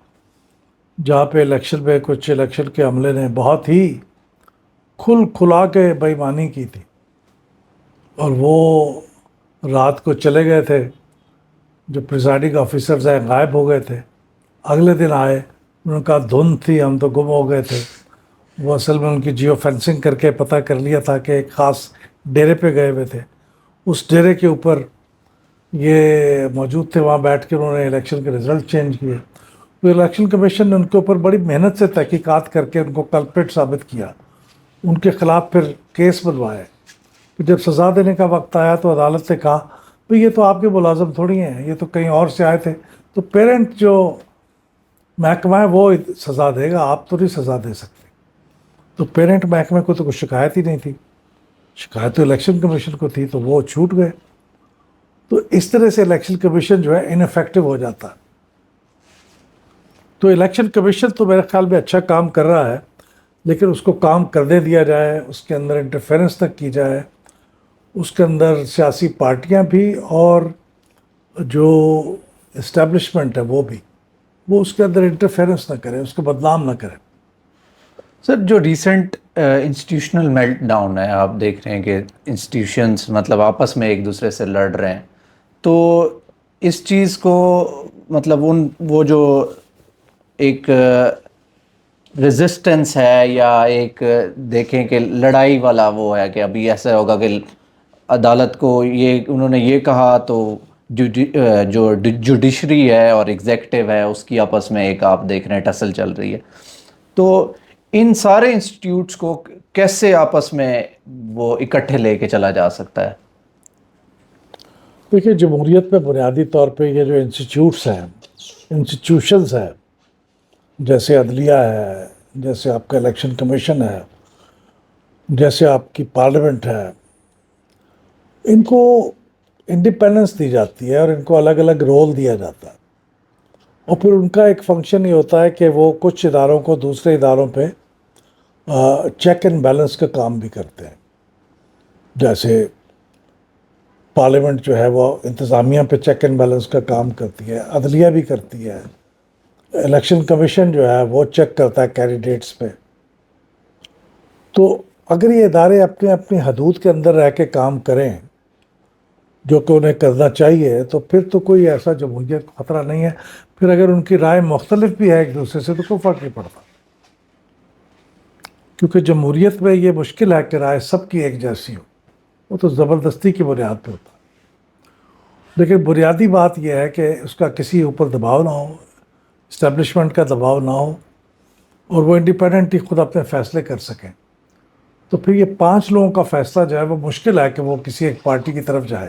جہاں پہ الیکشن میں کچھ الیکشن کے عملے نے بہت ہی کھلا کے بے ایمانی کی تھی، اور وہ رات کو چلے گئے تھے، جو پریزائڈنگ آفیسرز ہیں غائب ہو گئے تھے، اگلے دن آئے، انہوں نے کہا دھند تھی، ہم تو گم ہو گئے تھے. وہ اصل میں ان کی جیو فینسنگ کر کے پتہ کر لیا تھا کہ ایک خاص ڈیرے پہ گئے ہوئے تھے، اس ڈیرے کے اوپر یہ موجود تھے، وہاں بیٹھ کے انہوں نے الیکشن کے رزلٹ چینج کیے. تو الیکشن کمیشن نے ان کے اوپر بڑی محنت سے تحقیقات کر کے ان کو کلپریٹ ثابت کیا، ان کے خلاف پھر کیس بنوائے. پھر جب سزا دینے کا وقت آیا تو عدالت نے کہا بھئی یہ تو آپ کے ملازم تھوڑی ہیں، یہ تو کہیں اور سے آئے تھے، تو پیرنٹ جو محکمہ ہے وہ سزا دے گا، آپ تو نہیں سزا دے سکتے. تو پیرنٹ محکمے کو تو کوئی شکایت ہی نہیں تھی، شکایت تو الیکشن کمیشن کو تھی، تو وہ چھوٹ گئے. تو اس طرح سے الیکشن کمیشن جو ہے انیفیکٹو ہو جاتا ہے. تو الیکشن کمیشن تو میرے خیال میں اچھا کام کر رہا ہے، لیکن اس کو کام کرنے دیا جائے، اس کے اندر انٹرفیرنس تک کی جائے، اس کے اندر سیاسی پارٹیاں بھی اور جو اسٹیبلشمنٹ ہے وہ بھی، وہ اس کے اندر انٹرفیرنس نہ کرے، اس کو بدنام نہ کرے. سر جو ریسنٹ انسٹیٹیوشنل میلٹ ڈاؤن ہے، آپ دیکھ رہے ہیں کہ انسٹیٹیوشنز مطلب آپس میں ایک دوسرے سے لڑ رہے ہیں، تو اس چیز کو مطلب وہ جو ایک ریزسٹنس ہے یا ایک دیکھیں کہ لڑائی والا وہ ہے کہ ابھی ایسا ہوگا کہ عدالت کو یہ انہوں نے یہ کہا تو جو جوڈیشری ہے اور ایگزیکٹو ہے اس کی آپس میں ایک آپ دیکھ رہے ہیں ٹسل چل رہی ہے. تو ان سارے انسٹیٹیوٹس کو کیسے آپس میں وہ اکٹھے لے کے چلا جا سکتا ہے؟ دیکھیے جمہوریت میں بنیادی طور پہ یہ جو انسٹیٹیوٹس ہیں، انسٹیٹیوشنز ہیں، جیسے عدلیہ ہے، جیسے آپ کا الیکشن کمیشن ہے، جیسے آپ کی پارلیمنٹ ہے، ان کو انڈیپینڈنس دی جاتی ہے اور ان کو الگ الگ رول دیا جاتا ہے. اور پھر ان کا ایک فنکشن یہ ہوتا ہے کہ وہ کچھ اداروں کو دوسرے اداروں پہ چیک اینڈ بیلنس کا کام بھی کرتے ہیں. جیسے پارلیمنٹ جو ہے وہ انتظامیہ پہ چیک اینڈ بیلنس کا کام کرتی ہے، عدلیہ بھی کرتی ہے، الیکشن کمیشن جو ہے وہ چیک کرتا ہے کینڈیڈیٹس پہ. تو اگر یہ ادارے اپنے اپنی حدود کے اندر رہ کے کام کریں جو کہ انہیں کرنا چاہیے، تو پھر تو کوئی ایسا جمہوریت کو خطرہ نہیں ہے. پھر اگر ان کی رائے مختلف بھی ہے ایک دوسرے سے تو کوئی فرق نہیں پڑتا، کیونکہ جمہوریت میں یہ مشکل ہے کہ رائے سب کی ایک جیسی ہو، وہ تو زبردستی کی بنیاد پہ ہوتا ہے. لیکن بنیادی بات یہ ہے کہ اس کا کسی اوپر دباؤ نہ ہو، اسٹیبلشمنٹ کا دباؤ نہ ہو، اور وہ انڈیپینڈنٹ ہی خود اپنے فیصلے کر سکیں. تو پھر یہ 5 لوگوں کا فیصلہ جو ہے وہ مشکل ہے کہ وہ کسی ایک پارٹی کی طرف جائے.